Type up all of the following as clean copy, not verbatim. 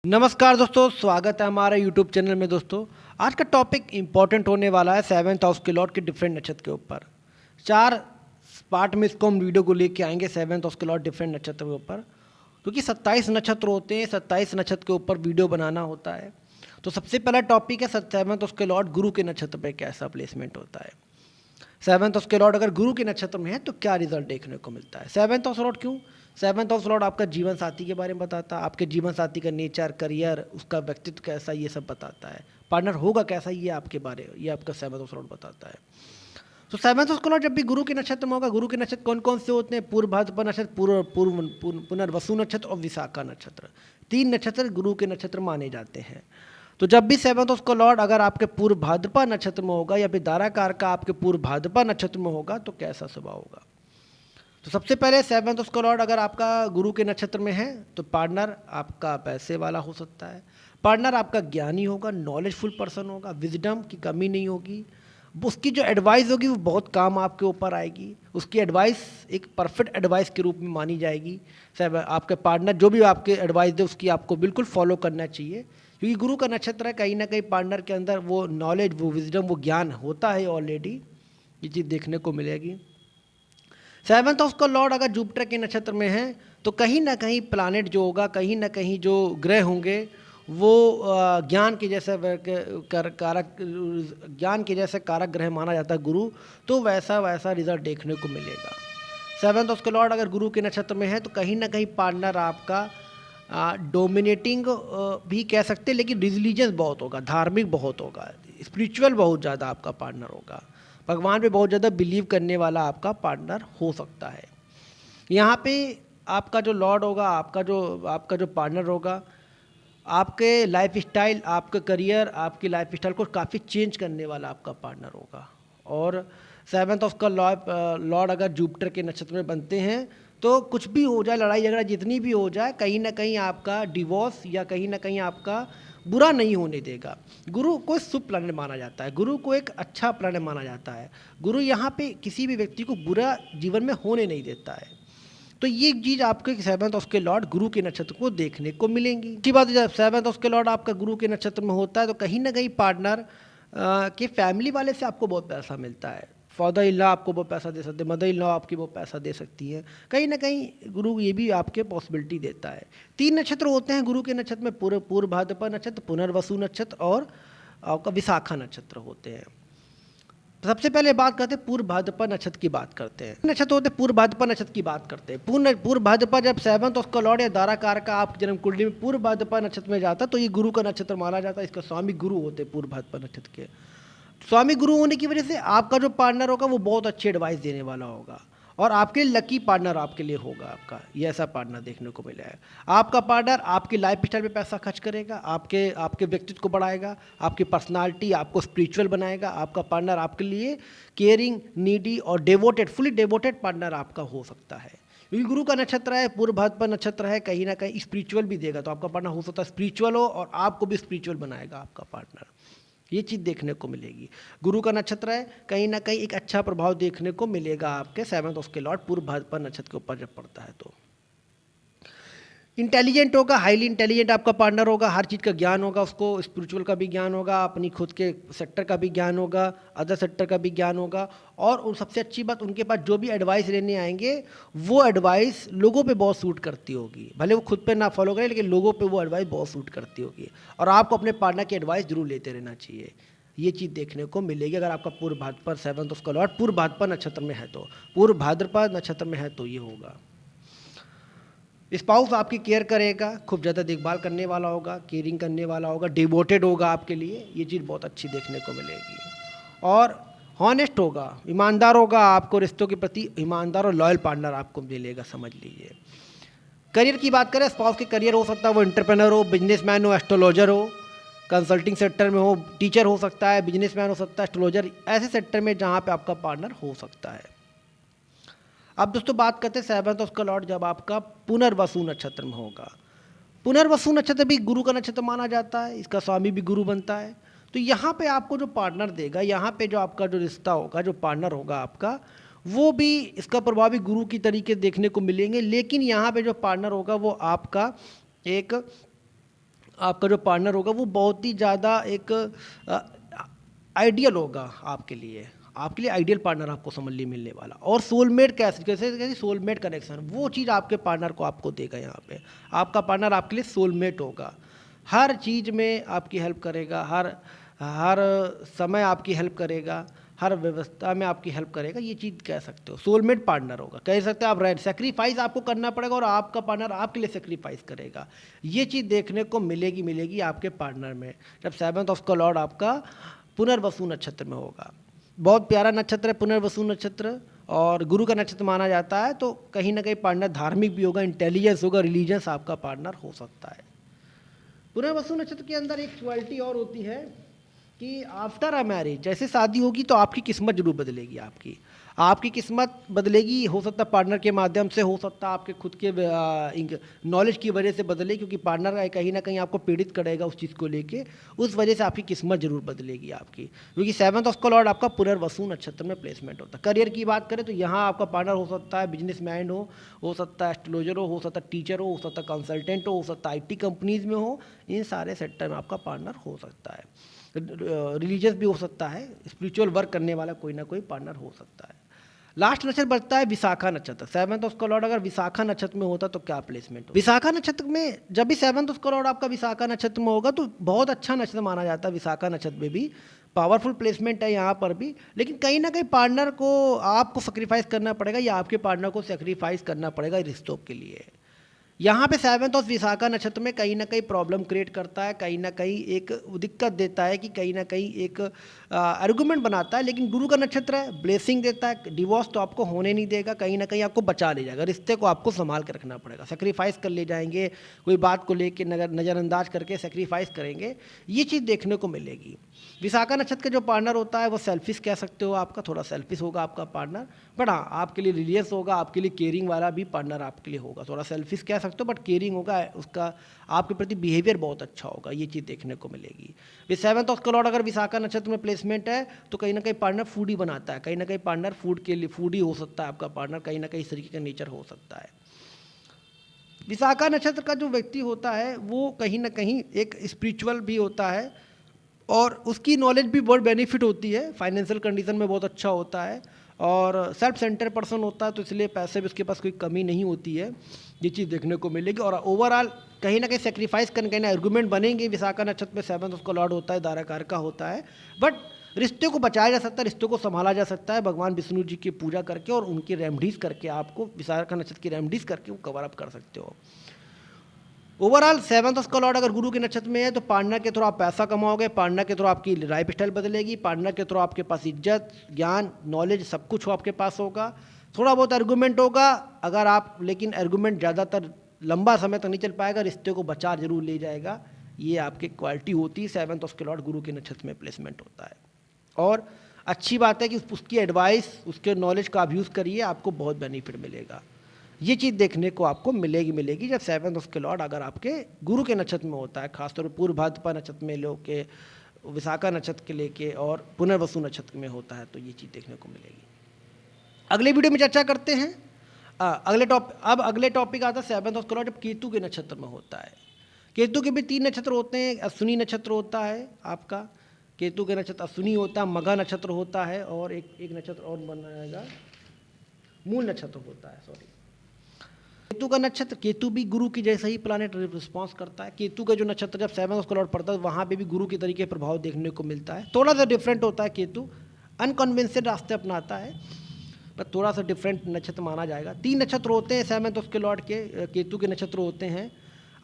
नमस्कार दोस्तों, स्वागत है हमारे यूट्यूब चैनल में। दोस्तों, आज का टॉपिक इम्पॉर्टेंट होने वाला है सेवन्थ हाउस के लॉर्ड के डिफरेंट नक्षत्र के ऊपर। 4 पार्ट में इसको हम वीडियो को लेके आएंगे सेवन्थ हाउस के लॉर्ड डिफरेंट नक्षत्र के ऊपर, क्योंकि 27 नक्षत्र होते हैं। 27 नक्षत्र के ऊपर वीडियो बनाना होता है। तो सबसे पहला टॉपिक है सेवन्थ हाउस के लॉर्ड गुरु के नक्षत्र पर कैसा प्लेसमेंट होता है। सेवन्थ हाउस के लॉर्ड अगर गुरु के नक्षत्र में है तो क्या रिजल्ट देखने को मिलता है। सेवन्थ हाउस लॉर्ड क्यों? सेवन्थ हाउस लॉर्ड आपका जीवन साथी के बारे में बताता है, आपके जीवन साथी का नेचर, करियर, उसका व्यक्तित्व कैसा, ये सब बताता है। पार्टनर होगा कैसा, ये आपके बारे, ये आपका सेवन्थ हाउस लॉर्ड बताता है। तो सेवन्थ हाउस का लॉर्ड जब भी गुरु के नक्षत्र में होगा, गुरु के नक्षत्र कौन कौन से होते हैं? पूर्व भाद्रपद नक्षत्र, पुनर्वसु नक्षत्र और विशाखा नक्षत्र। 3 नक्षत्र गुरु के नक्षत्र माने जाते हैं। तो जब भी सेवन्थ हाउस का लॉर्ड अगर आपके पूर्व भाद्रपद नक्षत्र में होगा या फिर दाराकार का आपके पूर्व भाद्रपद नक्षत्र में होगा तो कैसा स्वभाव होगा। तो सबसे पहले सेवन्थ हाउस का लॉर्ड अगर आपका गुरु के नक्षत्र में है तो पार्टनर आपका पैसे वाला हो सकता है। पार्टनर आपका ज्ञानी होगा, नॉलेजफुल पर्सन होगा, विजडम की कमी नहीं होगी। उसकी जो एडवाइस होगी वो बहुत काम आपके ऊपर आएगी। उसकी एडवाइस एक परफेक्ट एडवाइस के रूप में मानी जाएगी। आपके पार्टनर जो भी आपके एडवाइस दे उसकी आपको बिल्कुल फॉलो करना चाहिए, क्योंकि गुरु का नक्षत्र है। कहीं ना कहीं पार्टनर के अंदर वो नॉलेज, वो विजडम, वो ज्ञान होता है ऑलरेडी। ये चीज़ देखने को मिलेगी। सेवन्थ हाउस का लॉर्ड अगर जुपिटर के नक्षत्र में है तो कहीं ना कहीं प्लानेट जो होगा, कहीं ना कहीं जो ग्रह होंगे वो ज्ञान के जैसे कारक, ज्ञान के जैसे कारक ग्रह माना जाता है गुरु। तो वैसा वैसा रिजल्ट देखने को मिलेगा। सेवन्थ हाउस का लॉर्ड अगर गुरु के नक्षत्र में है तो कहीं ना कहीं पार्टनर आपका डोमिनेटिंग भी कह सकते हैं, लेकिन रिलीजियस बहुत होगा, धार्मिक बहुत होगा, स्पिरिचुअल बहुत ज़्यादा आपका पार्टनर होगा। भगवान पे बहुत ज़्यादा बिलीव करने वाला आपका पार्टनर हो सकता है। यहाँ पे आपका जो लॉर्ड होगा, आपका जो पार्टनर होगा, आपके लाइफ स्टाइल, आपका करियर, आपकी लाइफ स्टाइल को काफ़ी चेंज करने वाला आपका पार्टनर होगा। और सेवन्थ हाउस का लॉर्ड अगर जुपिटर के नक्षत्र में बनते हैं तो कुछ भी हो जाए, लड़ाई झगड़ा जितनी भी हो जाए, कहीं ना कहीं आपका डिवोर्स या कहीं ना कहीं आपका बुरा नहीं होने देगा। गुरु को शुभ प्लानट माना जाता है, गुरु को एक अच्छा प्लानट माना जाता है। गुरु यहाँ पे किसी भी व्यक्ति को बुरा जीवन में होने नहीं देता है। तो ये चीज़ आपके सेवन्थ हाउस के लॉर्ड गुरु के नक्षत्र को देखने को मिलेंगी। अच्छी बात है, जब सेवन्थ हाउस के लॉर्ड आपका गुरु के नक्षत्र में होता है तो कहीं ना कहीं पार्टनर के फैमिली वाले से आपको बहुत पैसा मिलता है। फादर इन लॉ आपको वो पैसा दे सकते हैं, मदर इन लॉ आपकी वो पैसा दे सकती है। कहीं ना कहीं गुरु ये भी आपके पॉसिबिलिटी देता है। 3 नक्षत्र होते हैं गुरु के नक्षत्र में, पूर्व भाद्रपद नक्षत्र, पुनर्वसु नक्षत्र और आपका विशाखा नक्षत्र होते हैं। सबसे पहले बात करते हैं पूर्व भाद्रपद नक्षत्र की बात करते हैं। नक्षत्र होते हैं पूर्व भाद्रपद नक्षत्र की बात करते हैं। पूर्व भाद्रपद जब सेवन्थ हाउस का लॉर्ड या दाराकार का आप जन्म कुंडली में पूर्व भाद्रपद नक्षत्र में जाता तो ये गुरु का नक्षत्र माना जाता है। इसका स्वामी गुरु होते हैं पूर्व भाद्रपद नक्षत्र के। स्वामी गुरु होने की वजह से आपका जो पार्टनर होगा वो बहुत अच्छी एडवाइस देने वाला होगा और आपके लिए लकी पार्टनर आपके लिए होगा। आपका ये ऐसा पार्टनर देखने को मिला है। आपका पार्टनर आपकी लाइफ स्टाइल पे पैसा खर्च करेगा, आपके व्यक्तित्व को बढ़ाएगा, आपकी पर्सनालिटी, आपको स्पिरिचुअल बनाएगा। आपका पार्टनर आपके लिए केयरिंग, नीडी और डेवोटेड, फुली डेवोटेड पार्टनर आपका हो सकता है। क्योंकि गुरु का नक्षत्र है, पूर्व भाद्रपद नक्षत्र है, कहीं ना कहीं स्पिरिचुअल भी देगा। तो आपका पार्टनर हो सकता है स्पिरिचुअल हो और आपको भी स्पिरिचुअल बनाएगा आपका पार्टनर। ये चीज़ देखने को मिलेगी। गुरु का नक्षत्र है, कहीं ना कहीं एक अच्छा प्रभाव देखने को मिलेगा आपके सेवन्थ हाउस के लॉर्ड पूर्व भाद्रपद नक्षत्र के ऊपर जब पड़ता है। तो इंटेलिजेंट होगा, हाईली इंटेलिजेंट आपका पार्टनर होगा, हर चीज़ का ज्ञान होगा उसको, स्पिरिचुअल का भी ज्ञान होगा, अपनी खुद के सेक्टर का भी ज्ञान होगा, अदर सेक्टर का भी ज्ञान होगा। और सबसे अच्छी बात, उनके पास जो भी एडवाइस लेने आएंगे वो एडवाइस लोगों पे बहुत सूट करती होगी। भले वो खुद पे ना फॉलो करें लेकिन लोगों पे वो एडवाइस बहुत सूट करती होगी। और आपको अपने पार्टनर की एडवाइस जरूर लेते रहना चाहिए। ये चीज़ देखने को मिलेगी अगर आपका पूर्व भाद्रपद सेवन्थ हाउस का लॉर्ड पूर्व भाद्रपद नक्षत्र में है तो। पूर्व भाद्रपद नक्षत्र में है तो ये होगा। स्पाउस आपकी केयर करेगा, खूब ज़्यादा देखभाल करने वाला होगा, केयरिंग करने वाला होगा, डिवोटेड होगा आपके लिए। ये चीज़ बहुत अच्छी देखने को मिलेगी। और हॉनेस्ट होगा, ईमानदार होगा, आपको रिश्तों के प्रति ईमानदार और लॉयल पार्टनर आपको मिलेगा, समझ लीजिए। करियर की बात करें, स्पाउस के करियर हो सकता है वो एंटरप्रेन्योर हो, बिजनेसमैन हो, एस्ट्रोलॉजर हो, कंसल्टिंग सेक्टर में हो, टीचर हो सकता है, बिजनेसमैन हो सकता है, एस्ट्रोलॉजर, ऐसे सेक्टर में जहाँ पे आपका पार्टनर हो सकता है। अब दोस्तों बात करते हैं सेवन्थ हाउस का लॉर्ड जब आपका पुनर्वसु नक्षत्र में होगा। पुनर्वसु नक्षत्र भी गुरु का नक्षत्र माना जाता है, इसका स्वामी भी गुरु बनता है। तो यहाँ पे आपको जो पार्टनर देगा, यहाँ पे जो आपका जो रिश्ता होगा, जो पार्टनर होगा आपका, वो भी इसका प्रभाव भी गुरु की तरीके देखने को मिलेंगे। लेकिन यहाँ पे जो पार्टनर होगा वो आपका एक आपका जो पार्टनर होगा वो बहुत ही ज़्यादा एक आइडियल होगा आपके लिए आइडियल पार्टनर आपको समझ लिए मिलने वाला। और सोलमेट कैसे कैसे कैसे सोलमेट कनेक्शन, वो चीज़ आपके पार्टनर को आपको देगा। यहाँ पे आपका पार्टनर आपके लिए सोलमेट होगा, हर चीज़ में आपकी हेल्प करेगा, हर हर समय आपकी हेल्प करेगा, हर व्यवस्था में आपकी हेल्प करेगा। ये चीज़ कह सकते हो सोलमेट पार्टनर होगा। कह सकते हो आप राइट, सेक्रीफाइस आपको करना पड़ेगा और आपका पार्टनर आपके लिए सेक्रीफाइस करेगा। ये चीज़ देखने को मिलेगी आपके पार्टनर में जब 7th ऑफ लॉर्ड आपका पुनर्वसु नक्षत्र में होगा। बहुत प्यारा नक्षत्र है पुनर्वसु नक्षत्र, और गुरु का नक्षत्र माना जाता है। तो कहीं ना कहीं पार्टनर धार्मिक भी होगा, इंटेलिजेंस होगा, रिलीजियस आपका पार्टनर हो सकता है। पुनर्वसु नक्षत्र के अंदर एक क्वालिटी और होती है कि आफ्टर अ मैरिज, जैसे शादी होगी तो आपकी किस्मत जरूर बदलेगी। आपकी किस्मत बदलेगी, हो सकता है पार्टनर के माध्यम से, हो सकता है आपके खुद के नॉलेज की वजह से बदले, क्योंकि पार्टनर कहीं ना कहीं आपको पीड़ित करेगा उस चीज़ को लेके, उस वजह से आपकी किस्मत जरूर बदलेगी आपकी। क्योंकि 7th ऑफ लॉर्ड आपका पुनर्वसु नक्षत्र में प्लेसमेंट होता है। करियर की बात करें तो यहाँ आपका पार्टनर हो सकता है बिजनेसमैन हो सकता है एस्ट्रोलॉजर हो सकता है टीचर हो सकता है कंसल्टेंट हो सकता है IT कंपनीज में हो। इन सारे सेक्टर में आपका पार्टनर हो सकता है। रिलीजियस भी हो सकता है, स्पिरिचुअल वर्क करने वाला कोई ना कोई पार्टनर हो सकता है। लास्ट नक्षत्र बचता है विशाखा नक्षत्र। 7th ऑफ लॉर्ड अगर विशाखा नक्षत्र में होता तो क्या प्लेसमेंट हो। विशाखा नक्षत्र में जब भी 7th ऑफ लॉर्ड आपका विशाखा नक्षत्र में होगा तो बहुत अच्छा नक्षत्र माना जाता है। विशाखा नक्षत्र में भी पावरफुल प्लेसमेंट है यहाँ पर भी, लेकिन कहीं ना कहीं पार्टनर को आपको सेक्रीफाइस करना पड़ेगा या आपके पार्टनर को सेक्रीफाइस करना पड़ेगा रिश्तों के लिए। यहाँ पे 7th ऑफ विशाखा नक्षत्र में कहीं ना कहीं प्रॉब्लम क्रिएट करता है, कहीं ना कहीं एक दिक्कत देता है कि कहीं ना कहीं एक आर्गुमेंट बनाता है। लेकिन गुरु का नक्षत्र है, ब्लेसिंग देता है, डिवोर्स तो आपको होने नहीं देगा, कहीं ना कहीं आपको बचा ले जाएगा। रिश्ते को आपको संभाल के रखना पड़ेगा, सेक्रीफाइस कर ले जाएंगे, कोई बात को लेके नज़रअंदाज करके सेक्रीफाइस करेंगे, ये चीज़ देखने को मिलेगी। विशाखा नक्षत्र का जो पार्टनर होता है वो सेल्फिश कह सकते हो, आपका थोड़ा सेल्फिश होगा आपका पार्टनर, बट हाँ आपके लिए रिलीजियस होगा, आपके लिए केयरिंग वाला भी पार्टनर आपके लिए होगा। थोड़ा सेल्फिश कह सकते हो बट केयरिंग होगा, उसका आपके प्रति बिहेवियर बहुत अच्छा होगा, ये चीज़ देखने को मिलेगी। 7th ऑफ लॉर्ड अगर विशाखा नक्षत्र में प्लेसमेंट है तो कहीं ना कहीं पार्टनर फूडी बनाता है, कहीं ना कहीं पार्टनर फूड के लिए फूडी हो सकता है आपका पार्टनर, कहीं ना कहीं इस तरीके का नेचर हो सकता है। विशाखा नक्षत्र का जो व्यक्ति होता है वो कहीं ना कहीं एक स्पिरिचुअल भी होता है और उसकी नॉलेज भी बहुत बेनिफिट होती है, फाइनेंशियल कंडीशन में बहुत अच्छा होता है और सेल्फ सेंटर पर्सन होता है, तो इसलिए पैसे भी उसके पास कोई कमी नहीं होती है, ये चीज़ देखने को मिलेगी। और ओवरऑल कहीं ना कहीं सेक्रीफाइस करने कहीं ना आर्गूमेंट बनेंगे। विशाखा नक्षत्र में 7th ऑफ लॉर्ड होता है, धाराकार का होता है, बट रिश्ते को बचाया जा सकता है, रिश्तों को संभाला जा सकता है भगवान विष्णु जी की पूजा करके और उनकी रेमडीज़ करके। आपको विशाखा नक्षत्र की रेमडीज़ करके वो कवर अप कर सकते हो। ओवरऑल 7th ऑफ लॉर्ड अगर गुरु के नक्षत्र में है तो पार्टनर के थ्रू आप पैसा कमाओगे, पार्टनर के थ्रू आपकी लाइफ स्टाइल बदलेगी, पार्टनर के थ्रू आपके पास इज्जत, ज्ञान, नॉलेज सब कुछ हो आपके पास होगा। थोड़ा बहुत आर्गूमेंट होगा अगर आप, लेकिन आर्गूमेंट ज़्यादातर लंबा समय तक नहीं चल पाएगा, रिश्ते को बचा जरूर ले जाएगा। ये आपकी क्वालिटी होती है 7th ऑफ लॉर्ड गुरु के नक्षत्र में प्लेसमेंट होता है। और अच्छी बात है कि उसकी एडवाइस, उसके नॉलेज का आप यूज़ करिए, आपको बहुत बेनिफिट मिलेगा। ये चीज़ देखने को आपको मिलेगी जब 7th ऑफ लॉर्ड अगर आपके गुरु के नक्षत्र में होता है, खासतौर पर पूर्व भाद्रपद नक्षत्र में लोग विशाखा नक्षत्र के लेके और पुनर्वसु नक्षत्र में होता है, तो ये चीज़ देखने को मिलेगी। अगले वीडियो में चर्चा करते हैं अगले टॉपिक आता है 7th ऑफ लॉर्ड जब केतु के नक्षत्र में होता है। केतु के भी 3 नक्षत्र होते हैं, अश्विनी नक्षत्र होता है आपका, केतु के नक्षत्र अश्विनी होता है, मघा नक्षत्र होता है और एक नक्षत्र और बनाएगा, मूल नक्षत्र होता है, सॉरी। केतु का नक्षत्र, केतु भी गुरु की जैसा ही प्लानेट रिस्पॉन्स करता है। केतु का जो नक्षत्र जब 7th ऑफ लॉर्ड पड़ता है वहाँ पे भी गुरु के तरीके प्रभाव देखने को मिलता है। थोड़ा सा डिफरेंट होता है, केतु अनकन्वेंशनल रास्ते अपनाता है, पर थोड़ा सा डिफरेंट नक्षत्र माना जाएगा। 3 नक्षत्र होते हैं 7th ऑफ लॉर्ड के केतु के नक्षत्र होते हैं,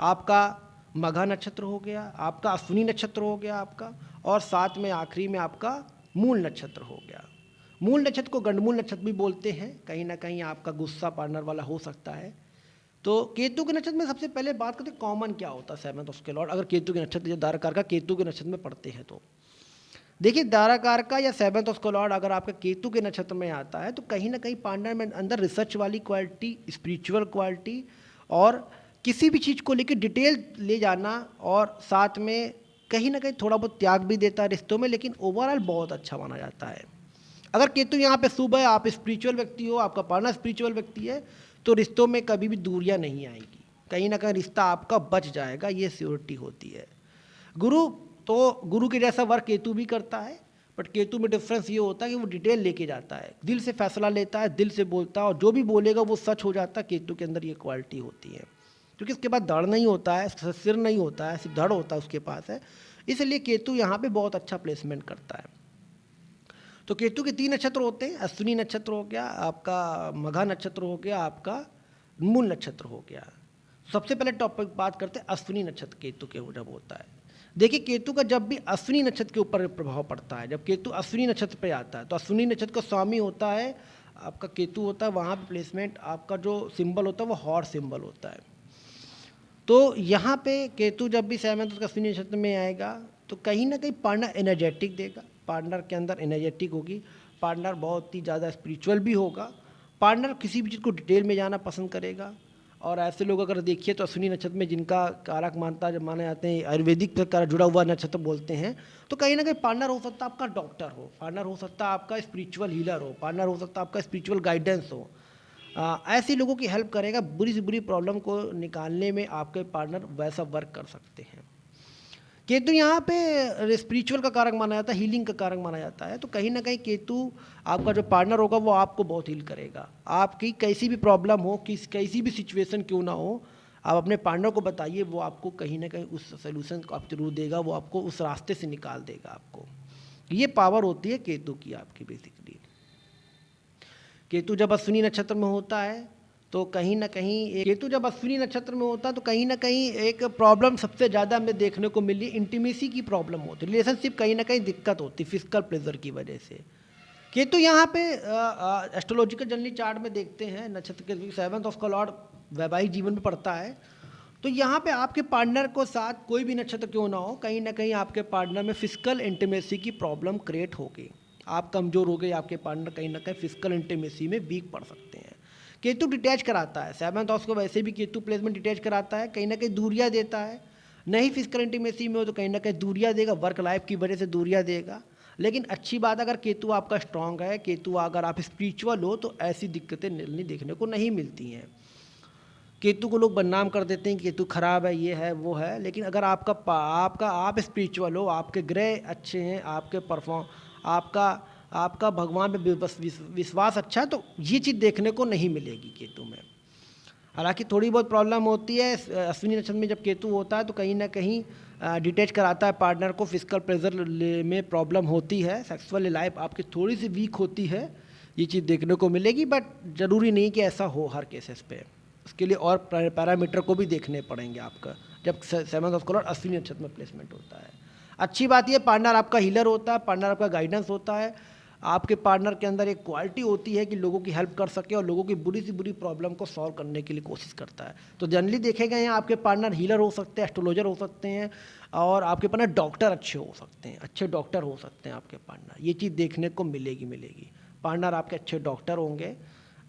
आपका मघा नक्षत्र हो गया, आपका अश्विनी नक्षत्र हो गया आपका, और साथ में आखिरी में आपका मूल नक्षत्र हो गया। मूल नक्षत्र को गंडमूल नक्षत्र भी बोलते हैं, कहीं ना कहीं आपका गुस्सा पार्टनर वाला हो सकता है। तो केतु के नक्षत्र में सबसे पहले बात करते हैं कॉमन क्या होता है 7th ऑफ लॉर्ड अगर केतु के नक्षत्र धाराकार का केतु के नक्षत्र में पढ़ते हैं तो। देखिए धाराकार का या 7th ऑफ लॉर्ड अगर आपका केतु के नक्षत्र में आता है तो कहीं ना कहीं पार्टनर में अंदर रिसर्च वाली क्वालिटी, स्पिरिचुअल क्वालिटी और किसी भी चीज़ को लेकर डिटेल ले जाना, और साथ में कहीं ना कहीं थोड़ा बहुत त्याग भी देता है रिश्तों में, लेकिन ओवरऑल बहुत अच्छा माना जाता है। अगर केतु यहाँ पे शुभ है, आप स्पिरिचुअल व्यक्ति हो, आपका पार्टनर स्पिरिचुअल व्यक्ति है, तो रिश्तों में कभी भी दूरियां नहीं आएगी, कहीं ना कहीं रिश्ता आपका बच जाएगा, ये श्योरिटी होती है। गुरु के जैसा वर्क केतु भी करता है, बट केतु में डिफरेंस ये होता है कि वो डिटेल लेके जाता है, दिल से फैसला लेता है, दिल से बोलता है, और जो भी बोलेगा वो सच हो जाता है। केतु के अंदर ये क्वालिटी होती है, क्योंकि उसके पास धड़ नहीं होता है, सिर नहीं होता है, सिर्फ धड़ होता है उसके पास है, इसलिए केतु यहाँ पे बहुत अच्छा प्लेसमेंट करता है। तो केतु के 3 नक्षत्र होते हैं, अश्विनी नक्षत्र हो गया आपका, मघा नक्षत्र हो गया आपका, मूल नक्षत्र हो गया। सबसे पहले टॉपिक बात करते हैं अश्विनी नक्षत्र केतु के जब होता है। देखिए केतु का जब भी अश्विनी नक्षत्र के ऊपर प्रभाव पड़ता है, जब केतु अश्विनी नक्षत्र पे आता है तो अश्विनी नक्षत्र का स्वामी होता है आपका केतु होता है, वहाँ पे प्लेसमेंट आपका जो सिंबल होता है वो हॉर्स सिंबल होता है। तो यहाँ पे केतु जब भी 7th अश्विनी नक्षत्र में आएगा तो कहीं ना कहीं पार्टनर एनर्जेटिक देगा, पार्टनर के अंदर एनर्जेटिक होगी, पार्टनर बहुत ही ज़्यादा स्पिरिचुअल भी होगा, पार्टनर किसी भी चीज़ को डिटेल में जाना पसंद करेगा। और ऐसे लोग अगर देखिए तो अश्विनी नक्षत्र में जिनका कारक माने जाते हैं आयुर्वेदिक से जुड़ा हुआ नक्षत्र बोलते हैं, तो कहीं ना कहीं पार्टनर हो सकता है आपका डॉक्टर हो, पार्टनर हो सकता है आपका स्पिरिचुअल हीलर हो, पार्टनर हो सकता है आपका स्पिरिचुअल गाइडेंस हो। ऐसे लोगों की हेल्प करेगा, बुरी से बुरी प्रॉब्लम को निकालने में आपके पार्टनर वैसा वर्क कर सकते हैं। केतु यहाँ पे स्पिरिचुअल का कारक माना जाता है, हीलिंग का कारक माना जाता है, तो कहीं ना कहीं केतु आपका जो पार्टनर होगा वो आपको बहुत हील करेगा। आपकी कैसी भी प्रॉब्लम हो, कैसी भी सिचुएशन क्यों ना हो, आप अपने पार्टनर को बताइए, वो आपको कहीं ना कहीं उस सोल्यूशन को आप जरूर देगा, वो आपको उस रास्ते से निकाल देगा आपको। ये पावर होती है केतु की आपकी बेसिकली। केतु जब अश्विनी नक्षत्र में होता है तो कहीं ना कहीं केतु जब अश्विनी नक्षत्र में होता है तो कहीं ना कहीं एक प्रॉब्लम सबसे ज़्यादा हमें देखने को मिली, इंटीमेसी की प्रॉब्लम होती है, रिलेशनशिप कहीं ना कहीं दिक्कत होती है फिजिकल प्लेजर की वजह से। केतु यहाँ पे एस्ट्रोलॉजिकल जनरली चार्ट में देखते हैं नक्षत्र के 7th ऑफ का लॉर्ड वैवाहिक जीवन में पड़ता है, तो यहाँ पे आपके पार्टनर को साथ कोई भी नक्षत्र क्यों ना हो, कहीं ना कहीं आपके पार्टनर में फिजिकल इंटीमेसी की प्रॉब्लम क्रिएट होगी, आप कमज़ोर हो गए, आपके पार्टनर कहीं ना कहीं फिजिकल इंटीमेसी में वीक पड़ सकते हैं। केतु डिटैच कराता है 7th हाउस को, वैसे भी केतु प्लेसमेंट डिटैच कराता है, कहीं ना कहीं दूरियां देता है, नहीं फिजिकल इंटीमेसी में हो तो कहीं ना कहीं दूरियां देगा, वर्क लाइफ की वजह से दूरियां देगा। लेकिन अच्छी बात अगर केतु आपका स्ट्रांग है, केतु अगर आप स्पिरिचुअल हो तो ऐसी दिक्कतें देखने को नहीं मिलती हैं। केतु को लोग बदनाम कर देते हैं, केतु खराब है, ये है वो है, लेकिन अगर आप स्पिरिचुअल हो, आपके ग्रह अच्छे हैं, आपका भगवान पे विश्वास अच्छा है, तो ये चीज़ देखने को नहीं मिलेगी केतु में। हालांकि थोड़ी बहुत प्रॉब्लम होती है अश्विनी नक्षत्र में जब केतु होता है तो कहीं ना कहीं डिटेच कराता है पार्टनर को, फिजिकल प्रेशर में प्रॉब्लम होती है, सेक्सुअल लाइफ आपकी थोड़ी सी वीक होती है, ये चीज़ देखने को मिलेगी, बट ज़रूरी नहीं कि ऐसा हो हर केसेस पे, उसके लिए और पैरामीटर को भी देखने पड़ेंगे आपका जब 7th ऑफ कलर अश्विनी नक्षत्र में प्लेसमेंट होता है। अच्छी बात यह पार्टनर आपका हीलर होता है, पार्टनर आपका गाइडेंस होता है, आपके पार्टनर के अंदर एक क्वालिटी होती है कि लोगों की हेल्प कर सके और लोगों की बुरी से बुरी प्रॉब्लम को सॉल्व करने के लिए कोशिश करता है। तो जनरली देखे गए हैं आपके पार्टनर हीलर हो सकते हैं, एस्ट्रोलॉजर हो सकते हैं, और आपके पार्टनर डॉक्टर अच्छे हो सकते हैं, अच्छे डॉक्टर हो सकते हैं आपके पार्टनर, ये चीज़ देखने को मिलेगी। पार्टनर आपके अच्छे डॉक्टर होंगे,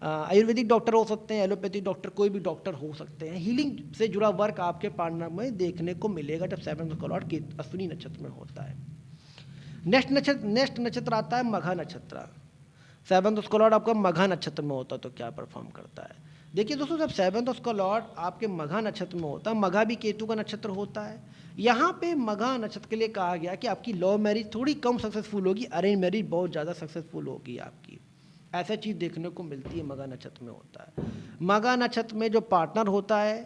आयुर्वेदिक डॉक्टर हो सकते हैं, एलोपैथिक डॉक्टर, कोई भी डॉक्टर हो सकते हैं, हीलिंग से जुड़ा वर्क आपके पार्टनर में देखने को मिलेगा जब 7th का लॉर्ड अश्विनी नक्षत्र में होता है। नेक्स्ट नक्षत्र आता है मघा नक्षत्र। 7th उसका लॉर्ड आपका मघा नक्षत्र में होता है तो क्या परफॉर्म करता है। देखिए दोस्तों, जब 7th उसका लॉर्ड आपके मघा नक्षत्र में होता है, मघा भी केतु का नक्षत्र होता है, यहाँ पे मघा नक्षत्र के लिए कहा गया कि आपकी लव मैरिज थोड़ी कम सक्सेसफुल होगी, अरेंज मैरिज बहुत ज़्यादा सक्सेसफुल होगी आपकी, ऐसा चीज़ देखने को मिलती है मघा नक्षत्र में होता है। मघा नक्षत्र में जो पार्टनर होता है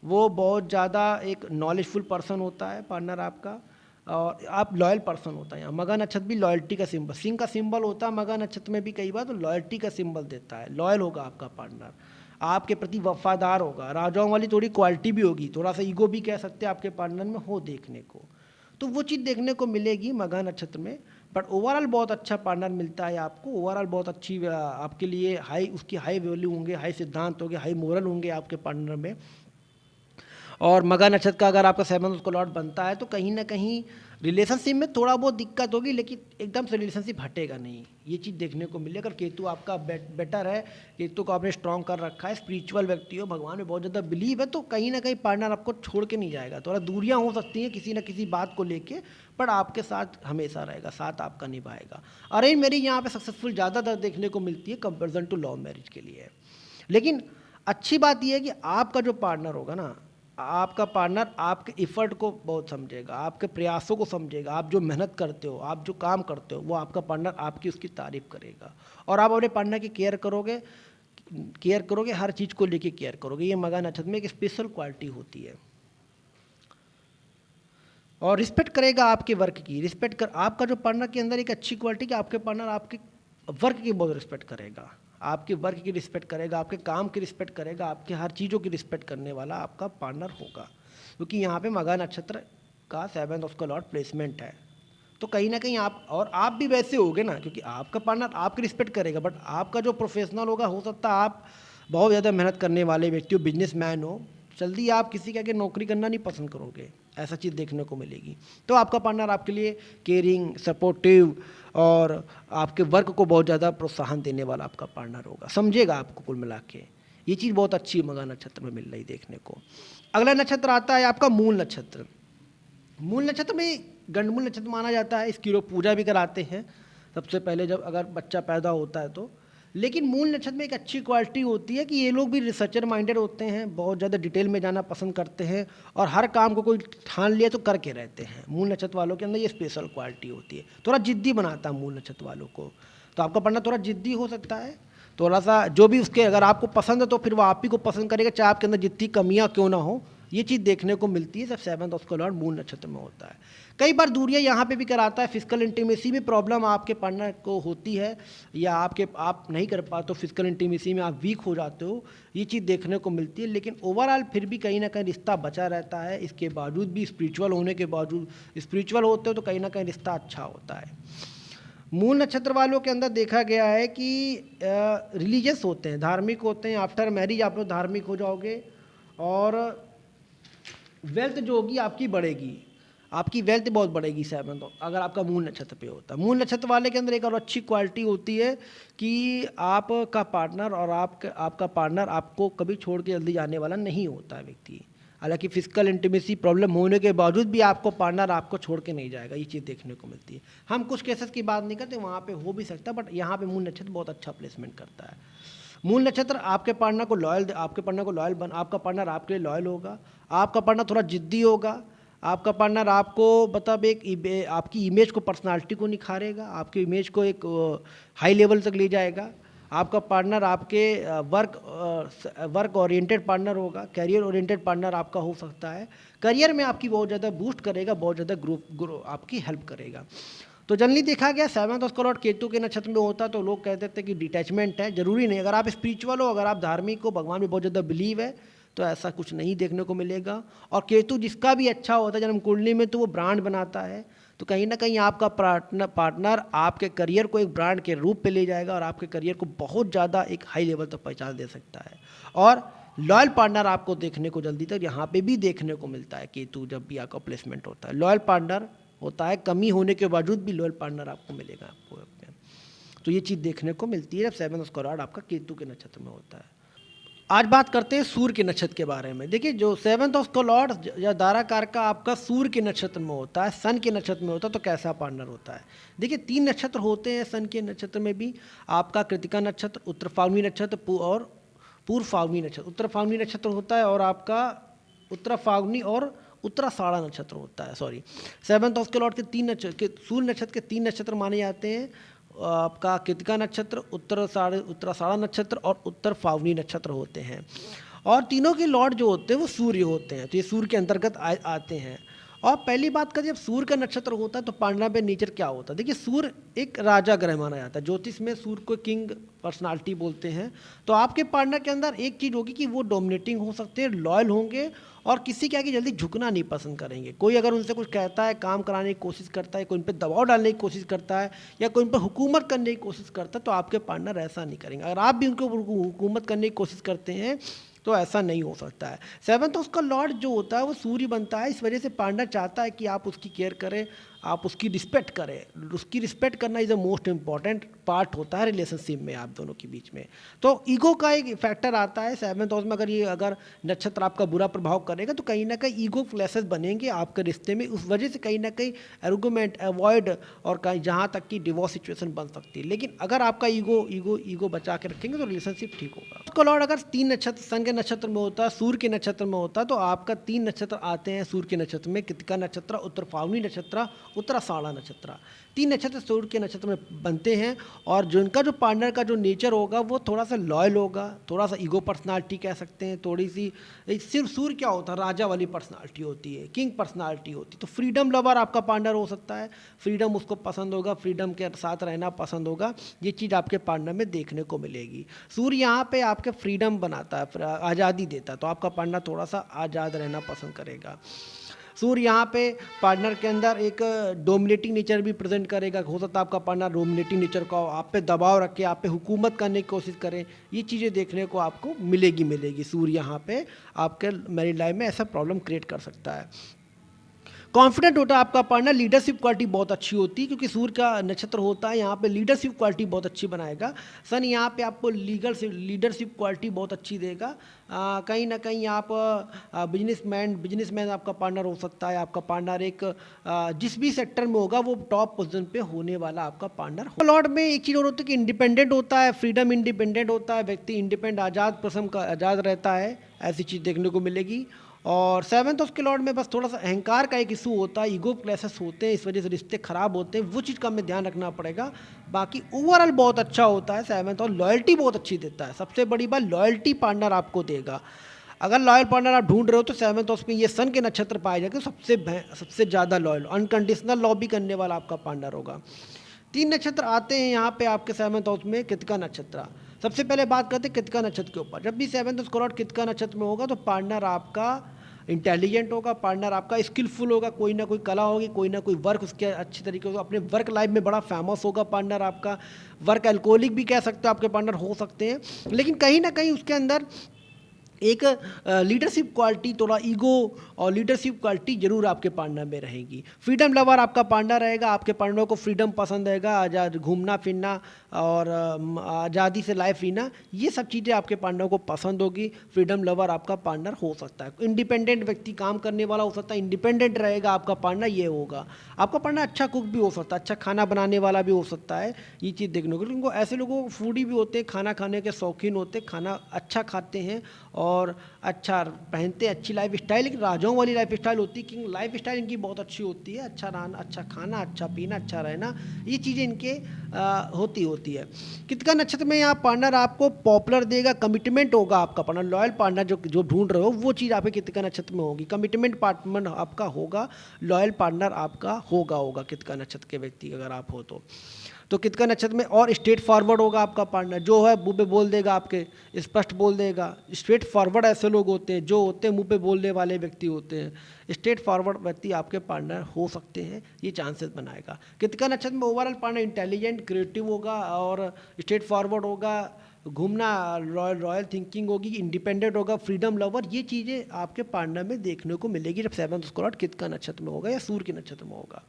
वो बहुत ज़्यादा एक नॉलेजफुल पर्सन होता है पार्टनर आपका, और आप लॉयल पर्सन होता है। यहाँ मघा नक्षत्र भी लॉयल्टी का सिंबल, सिंह का सिंबल होता है मघा नक्षत्र में भी कई बार, तो लॉयल्टी का सिंबल देता है, लॉयल होगा आपका पार्टनर, आपके प्रति वफादार होगा, राजाओं वाली थोड़ी क्वालिटी भी होगी, थोड़ा सा ईगो भी कह सकते हैं आपके पार्टनर में हो देखने को, तो वो चीज़ देखने को मिलेगी मघा नक्षत्र में। बट ओवरऑल बहुत अच्छा पार्टनर मिलता है आपको, ओवरऑल बहुत अच्छी आपके लिए उसकी हाई वैल्यू होंगे, हाई सिद्धांत होंगे, हाई मोरल होंगे आपके पार्टनर में। और मघा नक्षत्र का अगर आपका 7th उसको लॉर्ड बनता है तो कहीं ना कहीं रिलेशनशिप में थोड़ा बहुत दिक्कत होगी, लेकिन एकदम से रिलेशनशिप हटेगा नहीं, ये चीज़ देखने को मिलेगा। अगर केतु आपका बेटर है, केतु को आपने स्ट्रॉन्ग कर रखा है, स्पिरिचुअल व्यक्ति हो, भगवान में बहुत ज़्यादा बिलीव है, तो कहीं ना कहीं पार्टनर आपको छोड़ के नहीं जाएगा। थोड़ा दूरियाँ हो सकती हैं किसी न किसी बात को लेके, पर आपके साथ हमेशा रहेगा, साथ आपका निभाएगा। अरेंज मैरिज यहाँ पे सक्सेसफुल ज़्यादातर देखने को मिलती है कंपेरिजन टू लव मैरिज के लिए। लेकिन अच्छी बात यह है कि आपका जो पार्टनर होगा ना, आपका पार्टनर आपके एफर्ट को बहुत समझेगा, आपके प्रयासों को समझेगा, आप जो मेहनत करते हो, आप जो काम करते हो, वो आपका पार्टनर आपकी उसकी तारीफ करेगा। और आप अपने पार्टनर की केयर करोगे, हर चीज़ को लेके केयर करोगे। ये मघा नक्षत्र में एक स्पेशल क्वालिटी होती है। और रिस्पेक्ट करेगा आपके वर्क की, आपका जो पार्टनर के अंदर एक अच्छी क्वालिटी कि आपके पार्टनर आपके वर्क की बहुत रिस्पेक्ट करेगा, आपके वर्क की रिस्पेक्ट करेगा, आपके काम की रिस्पेक्ट करेगा, आपके हर चीज़ों की रिस्पेक्ट करने वाला आपका पार्टनर होगा। क्योंकि यहाँ पे मघा नक्षत्र का 7th हाउस का लॉर्ड प्लेसमेंट है, तो कहीं ना कहीं आप भी वैसे होगे ना, क्योंकि आपका पार्टनर आपकी रिस्पेक्ट करेगा। बट आपका जो प्रोफेशनल होगा, हो सकता है आप बहुत ज़्यादा मेहनत करने वाले व्यक्ति हो, बिजनेसमैन हो, जल्दी आप किसी के आगे नौकरी करना नहीं पसंद करोगे, ऐसा चीज़ देखने को मिलेगी। तो आपका पार्टनर आपके लिए केयरिंग, सपोर्टिव और आपके वर्क को बहुत ज़्यादा प्रोत्साहन देने वाला आपका पार्टनर होगा, समझेगा आपको। कुल मिला के ये चीज़ बहुत अच्छी मघा नक्षत्र में मिल रही देखने को। अगला नक्षत्र आता है आपका मूल नक्षत्र। मूल नक्षत्र में गंडमूल नक्षत्र माना जाता है, इसकी लोग पूजा भी कराते हैं सबसे पहले जब अगर बच्चा पैदा होता है तो। लेकिन मूल नक्षत्र में एक अच्छी क्वालिटी होती है कि ये लोग भी रिसर्चर माइंडेड होते हैं, बहुत ज़्यादा डिटेल में जाना पसंद करते हैं और हर काम को कोई ठान लिया तो करके रहते हैं। मूल नक्षत्र वालों के अंदर ये स्पेशल क्वालिटी होती है, थोड़ा जिद्दी बनाता है मूल नक्षत्र वालों को। तो आपका पढ़ना थोड़ा जिद्दी हो सकता है, थोड़ा सा जो भी उसके अगर आपको पसंद है तो फिर वो आप ही को पसंद करेगा, चाहे आपके अंदर जितनी कमियाँ क्यों ना हो। ये चीज़ देखने को मिलती है जब 7th हाउस का लॉर्ड मूल नक्षत्र में होता है। कई बार दूरियां यहाँ पे भी कराता है, फिजिकल इंटीमेसी में प्रॉब्लम आपके पार्टनर को होती है या आप नहीं कर पाते हो, फिजिकल इंटीमेसी में आप वीक हो जाते हो, ये चीज़ देखने को मिलती है। लेकिन ओवरऑल फिर भी कहीं ना कहीं रिश्ता बचा रहता है, इसके बावजूद भी स्पिरिचुअल होने के बावजूद, स्पिरिचुअल होते हो तो कहीं ना कहीं रिश्ता अच्छा होता है। मूल नक्षत्र वालों के अंदर देखा गया है कि रिलीजियस होते हैं, धार्मिक होते हैं। आफ्टर मैरिज आप लोग धार्मिक हो जाओगे और वेल्थ जो होगी आपकी बढ़ेगी, आपकी वेल्थ बहुत बढ़ेगी 7th अगर आपका मूल नक्षत्र पे होता है। मूल नक्षत्र वाले के अंदर एक और अच्छी क्वालिटी होती है कि आपका पार्टनर और आपका पार्टनर आपको कभी छोड़ के जल्दी जाने वाला नहीं होता है व्यक्ति। हालांकि फिजिकल इंटीमेसी प्रॉब्लम होने के बावजूद भी आपको पार्टनर आपको छोड़ के नहीं जाएगा, ये चीज़ देखने को मिलती है। हम कुछ केसेस की बात नहीं करते, वहाँ पे हो भी सकता है, बट यहाँ पे मूल नक्षत्र बहुत अच्छा प्लेसमेंट करता है। मूल नक्षत्र आपके पार्टनर को लॉयल आपका पार्टनर आपके लिए लॉयल होगा, आपका पार्टनर थोड़ा जिद्दी होगा, आपका पार्टनर आपको मतलब आपकी इमेज को, पर्सनालिटी को निखारेगा, आपकी इमेज को एक हाई लेवल तक ले जाएगा। आपका पार्टनर आपके वर्क ओरिएंटेड पार्टनर होगा, करियर ओरिएंटेड पार्टनर आपका हो सकता है, करियर में आपकी बहुत ज़्यादा बूस्ट करेगा, बहुत ज़्यादा ग्रो आपकी हेल्प करेगा। तो जनरली देखा गया 7th हाउस का लॉर्ड केतु के नक्षत्र में होता तो लोग कहते थे कि डिटैचमेंट है, जरूरी नहीं। अगर आप स्पिरिचुअल हो, अगर आप धार्मिक हो, भगवान में बहुत ज़्यादा बिलीव है, तो ऐसा कुछ नहीं देखने को मिलेगा। और केतु जिसका भी अच्छा होता है जन्म कुंडली में, तो वो ब्रांड बनाता है, तो कहीं ना कहीं आपका पार्टनर आपके करियर को एक ब्रांड के रूप पे ले जाएगा और आपके करियर को बहुत ज़्यादा एक हाई लेवल तक पहुंचा दे सकता है। और लॉयल पार्टनर आपको देखने को जल्दी तक यहाँ पे भी देखने को मिलता है। केतु जब भी आपका प्लेसमेंट होता है, लॉयल पार्टनर होता है, कमी होने के बावजूद भी लॉयल पार्टनर आपको मिलेगा आपको। तो ये चीज़ देखने को मिलती है जब 7th हाउस का लॉर्ड आपका केतु के नक्षत्र में होता है। आज बात करते हैं सूर्य के नक्षत्र के बारे में। देखिए, जो 7th हाउस का लॉर्ड या दाराकार का आपका सूर्य के नक्षत्र में होता है, सन के नक्षत्र में होता है, तो कैसा पार्टनर होता है। देखिए, 3 नक्षत्र होते हैं सन के नक्षत्र में भी, आपका कृतिका नक्षत्र, उत्तर फाल्गुनी नक्षत्र और पूर्व फाल्गुनी नक्षत्र। उत्तर फाल्गुनी नक्षत्र होता है और आपका उत्तर फाल्गुनी और उत्तराषाढ़ा नक्षत्र होता है। 7th हाउस के लॉर्ड के 3 नक्षत्र, सूर्य नक्षत्र के 3 नक्षत्र माने जाते हैं, आपका कृतिका नक्षत्र, उत्तराषाढ़ा नक्षत्र और उत्तर फाल्गुनी नक्षत्र होते हैं। और तीनों के लॉर्ड जो होते हैं वो सूर्य होते हैं, तो ये सूर्य के अंतर्गत आते हैं। और पहली बात का, जब सूर्य का नक्षत्र होता है तो पार्टनर पे नेचर क्या होता है। देखिए, सूर्य एक राजा ग्रह माना जाता है, ज्योतिष में सूर्य को किंग पर्सनालिटी बोलते हैं। तो आपके पार्टनर के अंदर एक चीज़ होगी कि वो डोमिनेटिंग हो सकते हैं, लॉयल होंगे और किसी के आगे जल्दी झुकना नहीं पसंद करेंगे। कोई अगर उनसे कुछ कहता है, काम कराने की कोशिश करता है, कोई उन पर दबाव डालने की कोशिश करता है या कोई उन पर हुकूमत करने की कोशिश करता है, तो आपके पार्टनर ऐसा नहीं करेंगे। अगर आप भी उनको हुकूमत करने की कोशिश करते हैं तो ऐसा नहीं हो सकता है। सेवन्थ हाउस का लॉर्ड जो होता है वो सूर्य बनता है, इस वजह से पार्टनर चाहता है कि आप उसकी केयर करें, आप उसकी रिस्पेक्ट करें। उसकी रिस्पेक्ट करना is a most important part होता है रिलेशनशिप में आप दोनों के बीच में। तो ईगो का एक फैक्टर आता है सेवन्थ हाउस में, अगर नक्षत्र आपका बुरा प्रभाव करेगा तो कहीं ना कहीं ईगो क्लैशेस बनेंगे आपके रिश्ते में, उस वजह से कहीं ना कहीं आर्गुमेंट अवॉइड और कहीं जहाँ तक कि डिवोर्स सिचुएशन बन सकती है। लेकिन अगर आपका ईगो बचा के रखेंगे तो रिलेशनशिप ठीक होगा। उसका लॉर्ड अगर 3 नक्षत्र सन के नक्षत्र में होता है, सूर्य के नक्षत्र में होता है, तो आपका 3 नक्षत्र आते हैं सूर्य के नक्षत्र में, कृतिका नक्षत्र, उत्तर फाल्गुनी नक्षत्र, उत्तराषाढ़ा नक्षत्र। 3 नक्षत्र सूर्य के नक्षत्र में बनते हैं और जो इनका जो पार्टनर का जो नेचर होगा वो थोड़ा सा लॉयल होगा, थोड़ा सा ईगो पर्सनालिटी कह सकते हैं, थोड़ी सी। सिर्फ सूर्य क्या होता है, राजा वाली पर्सनालिटी होती है, किंग पर्सनालिटी होती है। तो फ्रीडम लवर आपका पार्टनर हो सकता है, फ्रीडम उसको पसंद होगा, फ्रीडम के साथ रहना पसंद होगा, ये चीज़ आपके पार्टनर में देखने को मिलेगी। सूर्य यहाँ पे आपके फ्रीडम बनाता है, आज़ादी देता है, तो आपका पार्टनर थोड़ा सा आज़ाद रहना पसंद करेगा। सूर्य यहाँ पे पार्टनर के अंदर एक डोमिनेटिंग नेचर भी प्रेजेंट करेगा। हो सकता है आपका पार्टनर डोमिनेटिंग नेचर का हो, आप पे दबाव रखे, आप पे हुकूमत करने की कोशिश करें, ये चीज़ें देखने को आपको मिलेगी। सूर्य यहाँ पे आपके मैरिड लाइफ में ऐसा प्रॉब्लम क्रिएट कर सकता है। कॉन्फिडेंट होता है आपका पार्टनर, लीडरशिप क्वालिटी बहुत अच्छी होती है, क्योंकि सूर्य का नक्षत्र होता है यहाँ पे लीडरशिप क्वालिटी बहुत अच्छी बनाएगा। सन यहाँ पे आपको लीडरशिप क्वालिटी बहुत अच्छी देगा। कहीं ना कहीं आप बिजनेसमैन आपका पार्टनर हो सकता है। आपका पार्टनर एक जिस भी सेक्टर में होगा वो टॉप पोजीशन पे होने वाला आपका पार्टनर हो। लॉर्ड में एक चीज़ और होती है कि इंडिपेंडेंट होता है, फ्रीडम इंडिपेंडेंट होता है, व्यक्ति इंडिपेंडेंट आज़ाद किस्म का आज़ाद रहता है, ऐसी चीज़ देखने को मिलेगी। और सेवन्थ हाउस के लॉर्ड में बस थोड़ा सा अहंकार का एक इशू होता है, ईगो क्लैशेस होते हैं, इस वजह से रिश्ते खराब होते हैं, वो चीज़ का हमें ध्यान रखना पड़ेगा। बाकी ओवरऑल बहुत अच्छा होता है सेवन्थ हाउस, लॉयल्टी बहुत अच्छी देता है। सबसे बड़ी बात लॉयल्टी पार्टनर आपको देगा। अगर लॉयल पार्टनर आप ढूंढ रहे हो तो सेवन्थ हाउस में ये सन के नक्षत्र पाए जाएंगे, सबसे ज़्यादा लॉयल, अनकंडीशनल लव भी करने वाला आपका पार्टनर होगा। 3 नक्षत्र आते हैं यहाँ पे आपके सेवन्थ हाउस में, कृतिका नक्षत्र। सबसे पहले बात करते हैं कृतिका नक्षत्र के ऊपर। जब भी सेवन्थ हाउस का लॉर्ड कृतिका नक्षत्र में होगा तो पार्टनर आपका इंटेलिजेंट होगा, पार्टनर आपका स्किलफुल होगा, कोई ना कोई कला होगी, कोई ना कोई वर्क उसके अच्छे तरीके से अपने वर्क लाइफ में बड़ा फेमस होगा। पार्टनर आपका वर्क एल्कोहलिक भी कह सकते हो, आपके पार्टनर हो सकते हैं, लेकिन कहीं ना कहीं उसके अंदर एक लीडरशिप क्वालिटी, थोड़ा ईगो और लीडरशिप क्वालिटी जरूर आपके पार्टनर में रहेगी। फ्रीडम लवर आपका पार्टनर रहेगा, आपके पार्टनर को फ्रीडम पसंद रहेगा, आज़ाद घूमना फिरना और आज़ादी से लाइफ जीना, ये सब चीज़ें आपके पार्टनर को पसंद होगी। फ्रीडम लवर आपका पार्टनर हो सकता है। इंडिपेंडेंट व्यक्ति, काम करने वाला हो सकता है, इंडिपेंडेंट रहेगा आपका पार्टनर, ये होगा। आपका पार्टनर अच्छा कुक भी हो सकता है, अच्छा खाना बनाने वाला भी हो सकता है, ये चीज़ देखने को। उनको ऐसे लोगों फूडी भी होते हैं, खाना खाने के शौकीन होते, खाना अच्छा खाते हैं और अच्छा पहनते, अच्छी लाइफ स्टाइल, लेकिन राजाओं वाली लाइफ स्टाइल होती है, कि लाइफ स्टाइल इनकी बहुत अच्छी होती है। अच्छा रहना, अच्छा खाना, अच्छा पीना, अच्छा रहना, ये चीज़ें इनके होती है। कृतिका नक्षत्र में यहाँ पार्टनर आपको पॉपुलर देगा, कमिटमेंट होगा आपका पार्टनर, लॉयल पार्टनर जो ढूंढ रहे हो वो चीज़ आपके कृतिका नक्षत्र में होगी। कमिटमेंट पार्टनर आपका होगा, लॉयल पार्टनर आपका होगा कृतिका नक्षत्र के व्यक्ति अगर आप हो तो कृतिका नक्षत्र में। और स्ट्रेट फॉरवर्ड होगा आपका पार्टनर, जो है मुंह पे बोल देगा, आपके स्पष्ट बोल देगा। स्ट्रेट फॉरवर्ड ऐसे लोग होते हैं, जो होते हैं मुंह पे बोलने वाले व्यक्ति होते हैं। स्ट्रेट फॉरवर्ड व्यक्ति आपके पार्टनर हो सकते हैं, ये चांसेस बनाएगा। कृतिका नक्षत्र में ओवरऑल पार्टनर इंटेलिजेंट, क्रिएटिव होगा और स्ट्रेट फॉरवर्ड होगा, घूमना, रॉयल थिंकिंग होगी, इंडिपेंडेंट होगा, फ्रीडम लवर, ये चीज़ें आपके पार्टनर में देखने को मिलेगी जब सेवन्थ स्कॉलर कृतिका नक्षत्र में होगा या सूर्य के नक्षत्र में होगा।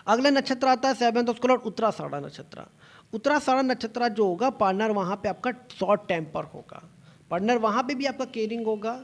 अगला नक्षत्र आता है सेवन्थ ऑफ स्कॉलर उत्तराषाढ़ा नक्षत्र। उत्तराषाढ़ा नक्षत्र जो होगा पार्टनर वहाँ पे आपका शॉर्ट टेम्पर होगा, पार्टनर वहाँ पे भी आपका केयरिंग होगा,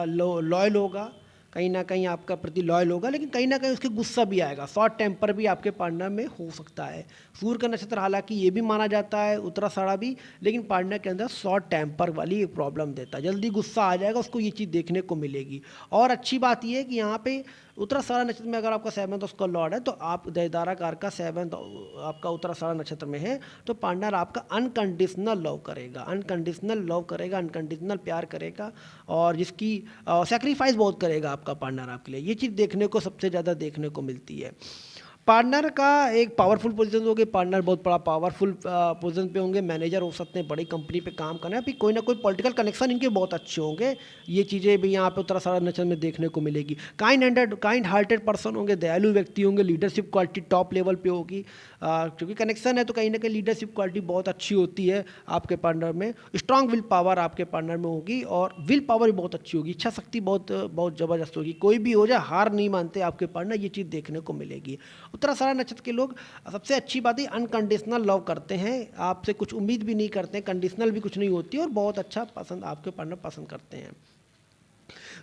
लॉयल होगा, कहीं ना कहीं आपका प्रति लॉयल होगा, लेकिन कहीं ना कहीं उसके गुस्सा भी आएगा, शॉर्ट टेम्पर भी आपके पार्टनर में हो सकता है। सूर्य का नक्षत्र हालांकि ये भी माना जाता है उत्तराषाढ़ा भी, लेकिन पार्टनर के अंदर शॉर्ट टेम्पर वाली एक प्रॉब्लम देता है, जल्दी गुस्सा आ जाएगा उसको, ये चीज़ देखने को मिलेगी। और अच्छी बात ये है कि यहाँ पे उत्तराषाढ़ा नक्षत्र में अगर आपका सेवन्थ उसका लॉर्ड है तो आप देवदारा कार का सेवन्थ आपका उत्तराषाढ़ा नक्षत्र में है तो पार्टनर आपका अनकंडीशनल लव करेगा, अनकंडीशनल प्यार करेगा और जिसकी सेक्रीफाइस बहुत करेगा आपका पार्टनर आपके लिए। ये चीज़ देखने को सबसे ज़्यादा देखने को मिलती है। पार्टनर का एक पावरफुल पोजीशन होगी, पार्टनर बहुत बड़ा पावरफुल पोजीशन पे होंगे, मैनेजर हो सकते हैं, बड़ी कंपनी पे काम करना है, फिर कोई ना कोई पॉलिटिकल कनेक्शन इनके बहुत अच्छे होंगे। ये चीज़ें भी यहाँ पे उत्तराषाढ़ा नक्षत्र में देखने को मिलेगी। काइंड हार्टेड पर्सन होंगे, दयालु व्यक्ति होंगे, लीडरशिप क्वालिटी टॉप लेवल पे होगी। क्योंकि कनेक्शन है तो कहीं ना कहीं लीडरशिप क्वालिटी बहुत अच्छी होती है आपके पार्टनर में। स्ट्रांग विल पावर आपके पार्टनर में होगी और विल पावर भी बहुत अच्छी होगी, इच्छा शक्ति बहुत बहुत ज़बरदस्त होगी। कोई भी हो जाए हार नहीं मानते आपके पार्टनर, ये चीज़ देखने को मिलेगी। उत्तराषाढ़ा नक्षत्र के लोग सबसे अच्छी बात है अनकंडीशनल लव करते हैं, आपसे कुछ उम्मीद भी नहीं करते हैं, कंडीशनल भी कुछ नहीं होती और बहुत अच्छा पसंद आपके पार्टनर पसंद करते हैं।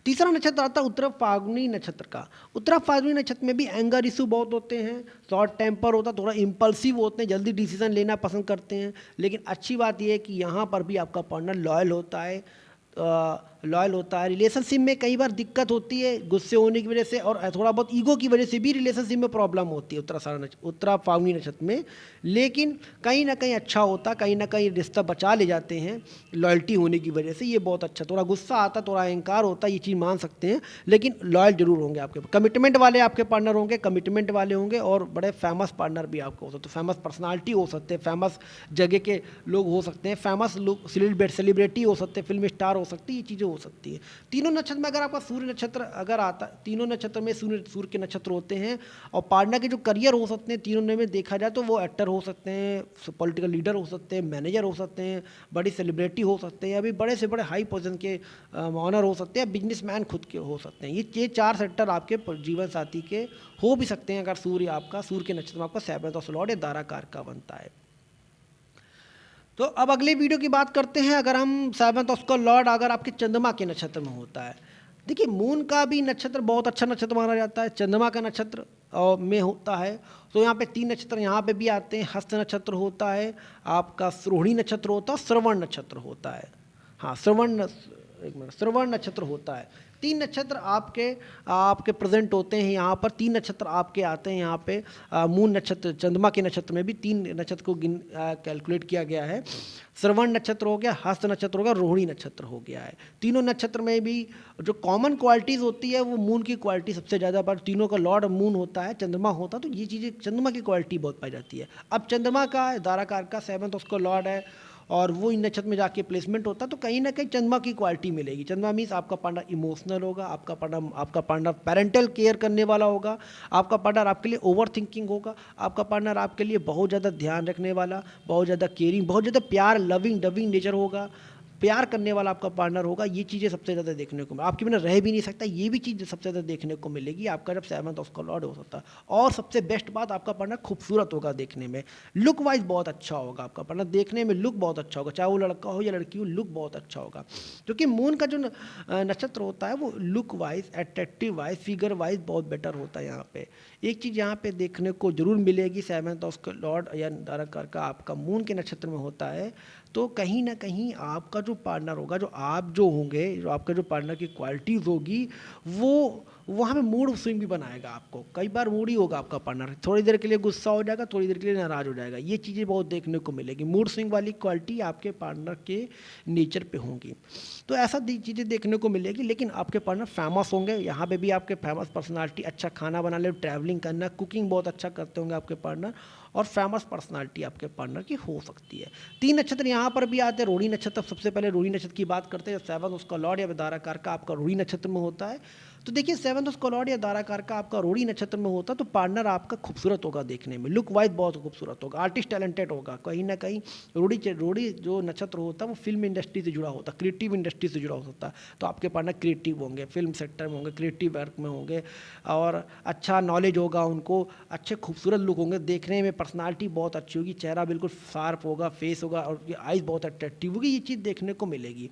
तीसरा नक्षत्र आता है उत्तरा फाल्गुनी नक्षत्र का। उत्तरा फाल्गुनी नक्षत्र में भी एंगर इशू बहुत होते हैं, शॉर्ट टेम्पर होता है, थोड़ा इम्पल्सिव होते हैं, जल्दी डिसीजन लेना पसंद करते हैं। लेकिन अच्छी बात यह है कि यहाँ पर भी आपका पार्टनर लॉयल होता है, रिलेशनशिप में कई बार दिक्कत होती है गुस्से होने की वजह से और थोड़ा बहुत ईगो की वजह से भी रिलेशनशिप में प्रॉब्लम होती है उत्तरा फाल्गुनी नक्षत्र में। लेकिन कहीं ना कहीं अच्छा होता, कहीं ना कहीं रिश्ता बचा ले जाते हैं लॉयल्टी होने की वजह से, ये बहुत अच्छा। थोड़ा गुस्सा आता, थोड़ा अहंकार होता, ये चीज़ मान सकते हैं, लेकिन लॉयल जरूर होंगे आपके। कमिटमेंट वाले आपके पार्टनर होंगे, कमिटमेंट वाले होंगे और बड़े फेमस पार्टनर भी आपको हो सकते हैं, फेमस पर्सनालिटी हो सकते हैं, फेमस जगह के लोग हो सकते हैं, फेमस लोग सेलिब्रिटी हो सकते हैं, फिल्म स्टार हो सकती है, ये चीज़ें हो सकती है। तीनों नक्षत्र में अगर आपका सूर्य नक्षत्र अगर आता, तीनों नक्षत्र में सूर्य के नक्षत्र होते हैं और पार्टनर के जो करियर हो सकते हैं तीनों में देखा जाए तो वो एक्टर हो सकते हैं, पॉलिटिकल लीडर हो सकते हैं, मैनेजर हो सकते हैं, बड़ी सेलिब्रिटी हो सकते हैं, अभी बड़े से बड़े हाई पोजीशन के ऑनर हो सकते हैं, बिजनेसमैन खुद के हो सकते हैं। ये 4 सेक्टर आपके जीवन साथी के हो भी सकते हैं अगर सूर्य के नक्षत्र में आपका 7th हाउस लॉर्ड या दाराकार का बनता है। तो अब अगले वीडियो की बात करते हैं। अगर हम 7th हाउस का लॉर्ड अगर आपके चंद्रमा के नक्षत्र में होता है, देखिए मून का भी नक्षत्र बहुत अच्छा नक्षत्र माना जाता है, चंद्रमा का नक्षत्र में होता है तो यहाँ पे 3 नक्षत्र यहाँ पे भी आते हैं। हस्त नक्षत्र होता है, आपका रोहिणी नक्षत्र होता है, श्रवण नक्षत्र होता है। हाँ श्रवण नक्षत्र होता है। 3 नक्षत्र आपके प्रेजेंट होते हैं यहाँ पर, 3 नक्षत्र आपके आते हैं यहाँ पे। मून नक्षत्र चंद्रमा के नक्षत्र में भी 3 नक्षत्र को कैलकुलेट किया गया है। श्रवण नक्षत्र हो गया, हस्त नक्षत्र हो गया, रोहिणी नक्षत्र हो गया है। तीनों नक्षत्र में भी जो कॉमन क्वालिटीज़ होती है वो मून की क्वालिटी सबसे ज़्यादा, पर तीनों का लॉर्ड मून होता है, चंद्रमा होता है, तो ये चीज़ें चंद्रमा की क्वालिटी बहुत पाई जाती है। अब चंद्रमा का दाराकार का 7th उसका लॉर्ड है और वो इन नक्षत्र में जाके प्लेसमेंट होता है तो कहीं ना कहीं चंद्रमा की क्वालिटी मिलेगी। चंद्रमा मीन्स आपका पार्टनर इमोशनल होगा, आपका पार्टनर पेरेंटल केयर करने वाला होगा, आपका पार्टनर आपके लिए ओवर थिंकिंग होगा, आपका पार्टनर आपके लिए बहुत ज़्यादा ध्यान रखने वाला, बहुत ज़्यादा केयरिंग, बहुत ज़्यादा प्यार लविंग नेचर होगा, प्यार करने वाला आपका पार्टनर होगा। ये चीज़ें सबसे ज़्यादा देखने को, आपके बिना रह भी नहीं सकता, ये भी चीज़ सबसे ज़्यादा देखने को मिलेगी आपका जब 7th हाउस का लॉर्ड हो सकता है। और सबसे बेस्ट बात, आपका पार्टनर खूबसूरत होगा देखने में, लुक वाइज बहुत अच्छा होगा आपका पार्टनर, देखने में लुक बहुत अच्छा होगा, चाहे वो लड़का हो या लड़की हो, लुक बहुत अच्छा होगा। क्योंकि मून का जो नक्षत्र होता है वो look wise, attractive wise, figure wise बहुत बेटर होता है। यहाँ पे एक चीज़ यहाँ पे देखने को जरूर मिलेगी, 7th हाउस का लॉर्ड या दाराकार का आपका मून के नक्षत्र में होता है तो कहीं ना कहीं आपका जो पार्टनर होगा, जो होंगे, जो आपका जो पार्टनर की क्वालिटीज़ होगी वो वहाँ पे मूड स्विंग भी बनाएगा आपको। कई बार मूड ही होगा आपका पार्टनर, थोड़ी देर के लिए गुस्सा हो जाएगा, थोड़ी देर के लिए नाराज़ हो जाएगा, ये चीज़ें बहुत देखने को मिलेगी। मूड स्विंग वाली क्वालिटी आपके पार्टनर के नेचर पे होंगी, तो ऐसा चीज़ें देखने को मिलेगी। लेकिन आपके पार्टनर फेमस होंगे, यहाँ पे भी आपके फेमस पर्सनालिटी, अच्छा खाना बना ले, ट्रैवलिंग करना, कुकिंग बहुत अच्छा करते होंगे आपके पार्टनर और फेमस पर्सनालिटी आपके पार्टनर की हो सकती है। 3 नक्षत्र यहाँ पर भी आते हैं। रोहिणी नक्षत्र, सबसे पहले रोहिणी नक्षत्र की बात करते हैं। 7th उसका लॉर्ड या दाराकार का आपका रोहिणी नक्षत्र में होता है तो देखिए 7th उसका लॉर्ड या दाराकार का आपका रोहिणी नक्षत्र में होता है तो पार्टनर आपका खूबसूरत होगा देखने में, लुक वाइज बहुत खूबसूरत होगा, आर्टिस्ट टैलेंटेड होगा। कहीं ना कहीं रोहिणी जो नक्षत्र होता है वो फिल्म इंडस्ट्री से जुड़ा होता है, क्रिएटिव इंडस्ट्री से जुड़ा होता है, तो आपके पार्टनर क्रिएटिव होंगे, फिल्म सेक्टर में होंगे, क्रिएटिव वर्क में होंगे और अच्छा नॉलेज होगा उनको, अच्छे खूबसूरत लुक होंगे, देखने में पर्सनालिटी बहुत अच्छी होगी, चेहरा बिल्कुल शार्प होगा, फेस होगा और आइज़ बहुत अट्रैक्टिव होगी, ये चीज़ देखने को मिलेगी।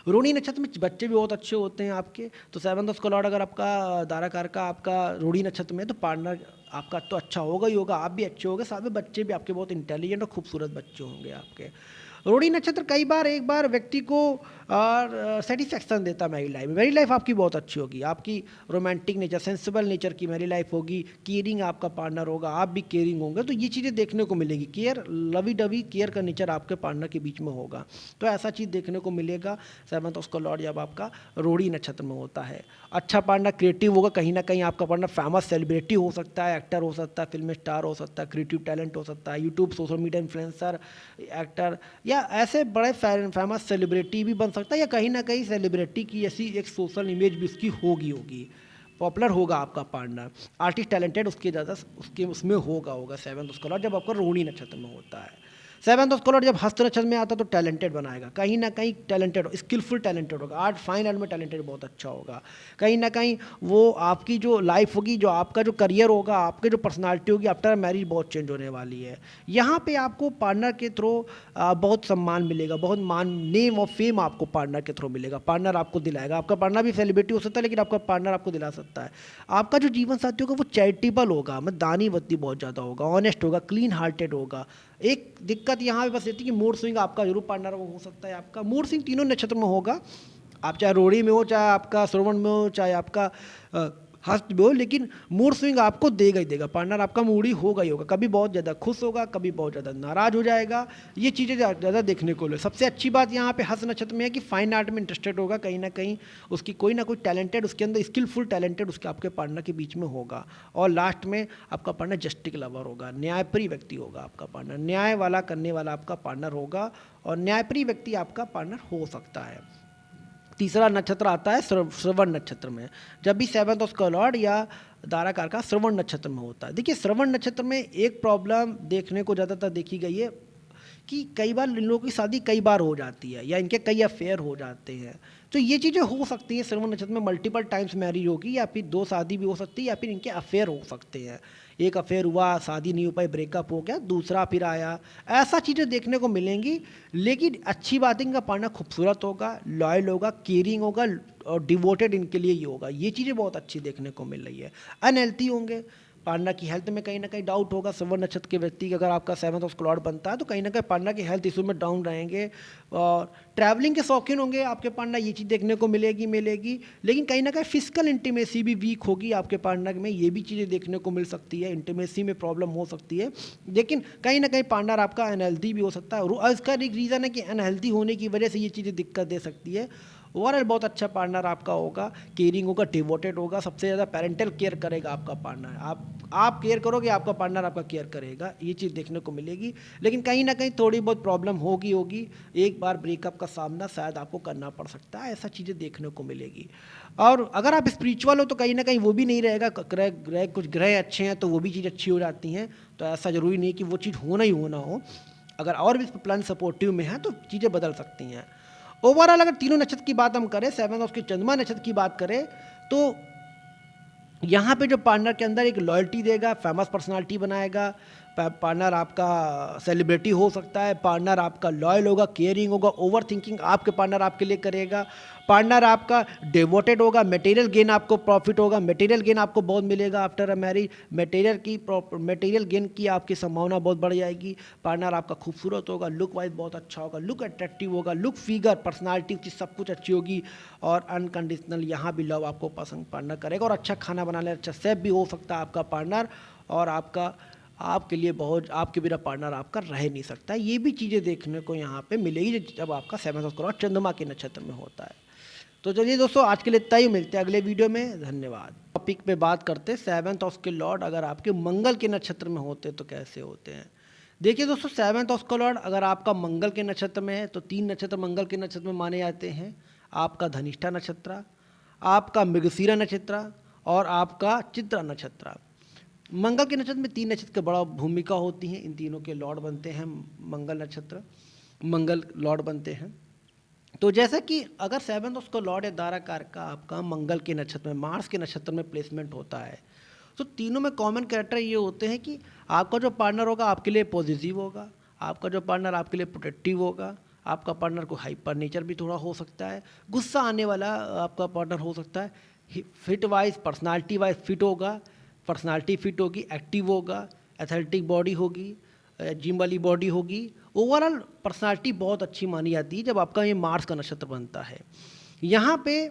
रोहिणी नक्षत्र में बच्चे भी बहुत अच्छे होते हैं आपके, तो 7th हाउस का लॉर्ड अगर आपका दाराकार का आपका रोहिणी नक्षत्र में तो पार्टनर आपका तो अच्छा होगा ही होगा, आप भी अच्छे होंगे, साथ में बच्चे भी आपके बहुत इंटेलिजेंट और खूबसूरत बच्चे होंगे आपके। रोहिणी नक्षत्र कई बार एक बार व्यक्ति को सेटिस्फैक्शन देता है मैरिड लाइफ में। मैरिड लाइफ आपकी बहुत अच्छी होगी, आपकी रोमांटिक नेचर, सेंसिबल नेचर की मैरिड लाइफ होगी, केयरिंग आपका पार्टनर होगा, आप भी केयरिंग होंगे, तो ये चीज़ें देखने को मिलेगी। केयर, लवी डवी केयर का नेचर आपके पार्टनर के बीच में होगा, तो ऐसा चीज़ देखने को मिलेगा 7th हाउस का लॉर्ड जब आपका रोहिणी नक्षत्र में होता है। अच्छा पार्टनर क्रिएटिव होगा, कहीं ना कहीं आपका पार्टनर फेमस सेलिब्रिटी हो सकता है, एक्टर हो सकता है, फिल्म स्टार हो सकता है, क्रिएटिव टैलेंट हो सकता है, YouTube social media influencer, actor या ऐसे बड़े फेमस सेलिब्रिटी भी बन सकता है, या कहीं ना कहीं सेलिब्रिटी की ऐसी एक सोशल इमेज भी उसकी होगी, पॉपुलर होगा आपका पार्टनर, आर्टिस्ट टैलेंटेड उसके ज़्यादा उसके उसमें होगा 7th उसका लॉर्ड जब आपका रोहिणी नक्षत्र में होता है। 7th उसका लॉर्ड जब हस्त नक्षत्र में आता है तो टैलेंटेड बनाएगा, कहीं ना कहीं टैलेंटेड, स्किलफुल टैलेंटेड होगा, आर्ट फाइन आर्ट में टैलेंटेड बहुत अच्छा होगा, कहीं ना कहीं वो आपकी जो लाइफ होगी, जो आपका जो करियर होगा, आपके जो पर्सनालिटी होगी आफ्टर मैरिज बहुत चेंज होने वाली है। यहाँ पे आपको पार्टनर के थ्रू बहुत सम्मान मिलेगा, बहुत मान, नेम और फेम आपको पार्टनर के थ्रू मिलेगा, पार्टनर आपको दिलाएगा। आपका पार्टनर भी सेलिब्रिटी हो सकता है, लेकिन आपका पार्टनर आपको दिला सकता है। आपका जो जीवन साथी होगा वो चैरिटेबल होगा, मतलब दानी वत्ती बहुत ज़्यादा होगा, ऑनेस्ट होगा, क्लीन हार्टेड होगा। एक दिक्कत यहाँ पे बस ये थी कि मूड स्विंग आपका जरूर पार्टनर हो सकता है, आपका मूड स्विंग तीनों नक्षत्र में होगा, आप चाहे रोहिणी में हो, चाहे आपका श्रवण में हो, चाहे आपका हस्त में हो, लेकिन मूड स्विंग आपको देगा ही देगा, पार्टनर आपका मूडी होगा ही होगा, कभी बहुत ज़्यादा खुश होगा, कभी बहुत ज़्यादा नाराज हो जाएगा, ये चीज़ें ज़्यादा देखने को ले। सबसे अच्छी बात यहाँ पे हस्त नक्षत्र में है कि फाइन आर्ट में इंटरेस्टेड होगा, कहीं ना कहीं उसकी कोई ना कोई टैलेंटेड, उसके अंदर स्किलफुल टैलेंटेड उसके आपके पार्टनर के बीच में होगा। और लास्ट में आपका पार्टनर जस्टिस लवर होगा, न्यायप्रिय व्यक्ति होगा आपका पार्टनर, न्याय वाला करने वाला आपका पार्टनर होगा, और न्यायप्रिय व्यक्ति आपका पार्टनर हो सकता है। तीसरा नक्षत्र आता है श्रवण नक्षत्र में, जब भी 7th हाउस का लॉर्ड या दाराकार का श्रवण नक्षत्र में होता है। देखिए श्रवण नक्षत्र में एक प्रॉब्लम देखने को ज़्यादातर देखी गई है कि कई बार इन लोगों की शादी कई बार हो जाती है, या इनके कई अफेयर हो जाते हैं, तो ये चीज़ें हो सकती हैं। श्रवण नक्षत्र में मल्टीपल टाइम्स मैरिज होगी, या फिर 2 शादी भी हो सकती है, या फिर इनके अफेयर हो सकते हैं। एक अफेयर हुआ, शादी नहीं हो पाई, ब्रेकअप हो गया, दूसरा फिर आया, ऐसा चीज़ें देखने को मिलेंगी। लेकिन अच्छी बात है, इनका पार्टनर खूबसूरत होगा, लॉयल होगा, केयरिंग होगा, और डिवोटेड इनके लिए ही होगा, ये चीज़ें बहुत अच्छी देखने को मिल रही है। अनहेल्थी होंगे, पार्टनर की हेल्थ में कहीं ना कहीं डाउट होगा। श्रवण नक्षत्र के व्यक्ति अगर आपका 7th हाउस लॉर्ड बनता है तो कहीं ना कहीं पार्टनर की हेल्थ इशू में डाउन रहेंगे, और ट्रैवलिंग के शौकीन होंगे आपके पार्टनर, ये चीज़ देखने को मिलेगी। लेकिन कहीं ना कहीं फिजिकल इंटीमेसी भी वीक होगी आपके पार्टनर में, ये भी चीज़ें देखने को मिल सकती है, इंटीमेसी में प्रॉब्लम हो सकती है। लेकिन कहीं ना कहीं पार्टनर आपका अनहेल्थी भी हो सकता है, और इसका एक रीज़न है कि अनहेल्थी होने की वजह से ये चीज़ें दिक्कत दे सकती है। ओवरऑल बहुत अच्छा पार्टनर आपका होगा, केयरिंग होगा, डिवोटेड होगा, सबसे ज़्यादा पेरेंटल केयर करेगा आपका पार्टनर, आप केयर करोगे, आपका पार्टनर आपका केयर करेगा, ये चीज़ देखने को मिलेगी। लेकिन कहीं ना कहीं थोड़ी बहुत प्रॉब्लम होगी, एक बार ब्रेकअप का सामना शायद आपको करना पड़ सकता है, ऐसा चीज़ें देखने को मिलेगी। और अगर आप स्पिरिचुअल हो तो कहीं ना कहीं वो भी नहीं रहेगा, कुछ ग्रह अच्छे हैं तो वो भी चीज़ अच्छी हो जाती हैं, तो ऐसा ज़रूरी नहीं कि वो चीज़ होना ही होना हो। अगर और भी प्लान सपोर्टिव में है तो चीज़ें बदल सकती हैं। ओवरऑल अगर तीनों नक्षत्र की बात हम करें, 7th हाउस के चंद्रमा नक्षत्र की बात करें, तो यहाँ पे जो पार्टनर के अंदर एक लॉयल्टी देगा, फेमस पर्सनालिटी बनाएगा, पार्टनर आपका सेलिब्रिटी हो सकता है, पार्टनर आपका लॉयल होगा, केयरिंग होगा, ओवर थिंकिंग आपके पार्टनर आपके लिए करेगा, पार्टनर आपका डिवोटेड होगा, मटेरियल गेन आपको प्रॉफिट होगा, मटेरियल गेन आपको बहुत मिलेगा after a marriage, material gain की आपकी संभावना बहुत बढ़ जाएगी। पार्टनर आपका खूबसूरत होगा, लुक वाइज बहुत अच्छा होगा, लुक अट्रैक्टिव होगा, लुक फिगर पर्सनालिटी सब कुछ अच्छी होगी, और अनकंडीशनल यहाँ भी लव आपको पसंद पार्टनर करेगा, और अच्छा खाना बनाने अच्छा शेफ भी हो सकता है आपका पार्टनर, और आपके लिए बहुत, आपके बिना पार्टनर आपका रह नहीं सकता। ये भी चीज़ें देखने को यहाँ पे मिलेगी जब आपका 7th हाउस लॉर्ड चंद्रमा के नक्षत्र में होता है। तो चलिए दोस्तों, आज के लिए इतना ही, मिलते हैं अगले वीडियो में, धन्यवाद। टॉपिक पे बात करते 7th हाउस के लॉर्ड अगर आपके मंगल के नक्षत्र में होते तो कैसे होते हैं। देखिए दोस्तों, 7th हाउस का लॉर्ड अगर आपका मंगल के नक्षत्र में है तो 3 नक्षत्र मंगल के नक्षत्र में माने जाते हैं, आपका धनिष्ठा नक्षत्र, आपका मृगशिरा नक्षत्र, और आपका चित्रा नक्षत्र। मंगल के नक्षत्र में 3 नक्षत्र की बड़ा भूमिका होती है, इन तीनों के लॉर्ड बनते हैं मंगल लॉर्ड बनते हैं। तो जैसा कि अगर 7th हाउस का लॉर्ड या दाराकार का आपका मंगल के नक्षत्र में, मार्स के नक्षत्र में प्लेसमेंट होता है, तो तीनों में कॉमन कैरेक्टर ये होते हैं कि आपका जो पार्टनर होगा आपके लिए पॉजिटिव होगा, आपका जो पार्टनर आपके लिए प्रोटेक्टिव होगा, आपका पार्टनर को हाइपर नेचर भी थोड़ा हो सकता है, गुस्सा आने वाला आपका पार्टनर हो सकता है, fit wise personality wise fit होगा, पर्सनालिटी फिट होगी, एक्टिव होगा, एथलेटिक बॉडी होगी, जिम वाली बॉडी होगी, ओवरऑल पर्सनालिटी बहुत अच्छी मानी जाती है जब आपका ये मार्स का नक्षत्र बनता है। यहाँ पे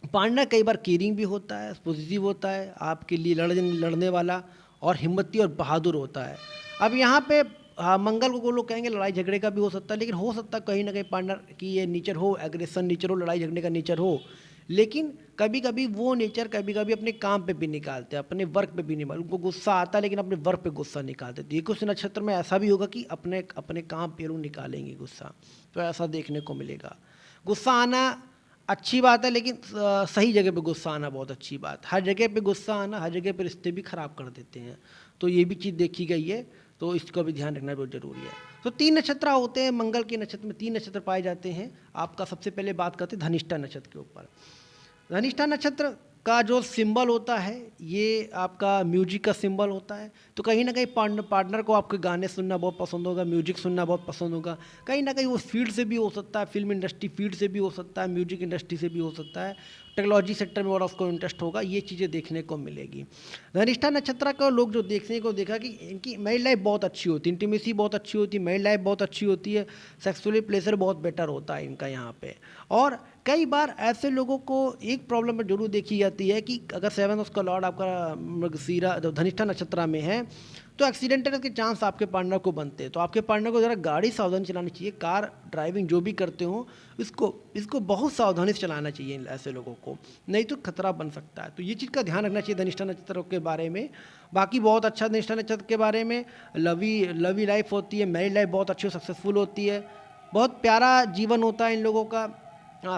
पार्टनर कई बार केयरिंग भी होता है, पॉजिटिव होता है, आपके लिए लड़ने वाला और हिम्मती और बहादुर होता है। अब यहाँ पे हाँ, मंगल को लोग कहेंगे लड़ाई झगड़े का भी हो सकता है, लेकिन हो सकता है कहीं ना कहीं पार्टनर की ये नेचर हो, एग्रेशन नेचर हो, लड़ाई झगड़े का नेचर हो, लेकिन कभी कभी वो नेचर कभी कभी अपने काम पे भी निकालते हैं, अपने वर्क पे भी नहीं, उनको गुस्सा आता है लेकिन अपने वर्क पे गुस्सा निकालते हैं। तो ये कुछ नक्षत्र में ऐसा भी होगा कि अपने अपने काम पे निकालेंगे गुस्सा, तो ऐसा देखने को मिलेगा। गुस्सा आना अच्छी बात है, लेकिन सही जगह पे गुस्सा आना बहुत अच्छी बात। हर जगह पे गुस्सा आना हर जगह पे रिश्ते भी ख़राब कर देते हैं, तो ये भी चीज़ देखी गई है, तो इसका भी ध्यान रखना बहुत ज़रूरी है। तो 3 नक्षत्र होते हैं, मंगल के नक्षत्र में 3 नक्षत्र पाए जाते हैं। आपका सबसे पहले बात करते हैं धनिष्ठा नक्षत्र के ऊपर। धनिष्ठा नक्षत्र का जो सिंबल होता है ये आपका म्यूजिक का सिंबल होता है, तो कहीं ना कहीं पार्टनर को आपके गाने सुनना बहुत पसंद होगा, म्यूजिक सुनना बहुत पसंद होगा। कहीं ना कहीं वो फील्ड से भी हो सकता है, फिल्म इंडस्ट्री फील्ड से भी हो सकता है, म्यूजिक इंडस्ट्री से भी हो सकता है, टेक्नोलॉजी सेक्टर में और उसको इंटरेस्ट होगा, ये चीज़ें देखने को मिलेगी। धनिष्ठा नक्षत्र का लोग जो देखने को देखा कि इनकी मैरिड लाइफ बहुत अच्छी होती है, इंटीमेसी बहुत अच्छी होती है, मैरिड लाइफ बहुत अच्छी होती है, सेक्सुअली प्लेजर बहुत बेटर होता है इनका यहाँ पे। और कई बार ऐसे लोगों को एक प्रॉब्लम जरूर देखी जाती है कि अगर 7 उसका लॉर्ड आपका मृगशीरा धनिष्ठा नक्षत्र में है तो एक्सीडेंटल के चांस आपके पार्टनर को बनते हैं। तो आपके पार्टनर को ज़रा गाड़ी सावधानी चलानी चाहिए, कार ड्राइविंग जो भी करते हो इसको बहुत सावधानी से चलाना चाहिए ऐसे लोगों को, नहीं तो खतरा बन सकता है। तो ये चीज़ का ध्यान रखना चाहिए धनिष्ठा नक्षत्र के बारे में। बाकी बहुत अच्छा धनिष्ठा नक्षत्र के बारे में, लवी लाइफ होती है, मैरिड लाइफ बहुत अच्छी सक्सेसफुल होती है, बहुत प्यारा जीवन होता है इन लोगों का।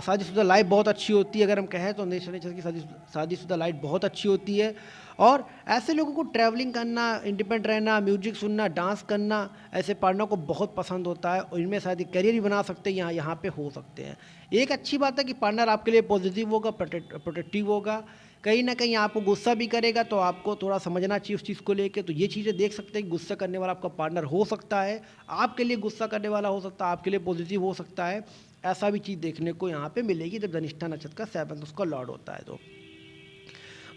शादीशुदा लाइफ बहुत अच्छी होती है, अगर हम कहें तो धनिष्ठा नक्षत्र की शादीशुदा लाइफ बहुत अच्छी होती है। और ऐसे लोगों को ट्रैवलिंग करना, इंडिपेंडेंट रहना, म्यूजिक सुनना, डांस करना ऐसे पार्टनर को बहुत पसंद होता है, और इनमें शायद करियर भी बना सकते हैं, यहाँ पे हो सकते हैं। एक अच्छी बात है कि पार्टनर आपके लिए पॉजिटिव होगा, प्रोटेक्टिव होगा, कहीं ना कहीं आपको गुस्सा भी करेगा, तो आपको थोड़ा समझना चाहिए उस चीज़ को लेके। तो ये चीज़ें देख सकते हैं कि गुस्सा करने वाला आपका पार्टनर हो सकता है, आपके लिए गुस्सा करने वाला हो सकता है, आपके लिए पॉजिटिव हो सकता है, ऐसा भी चीज़ देखने को यहाँ पे मिलेगी जब धनिष्ठा नक्षत्र का 7 उसका लॉर्ड होता है। तो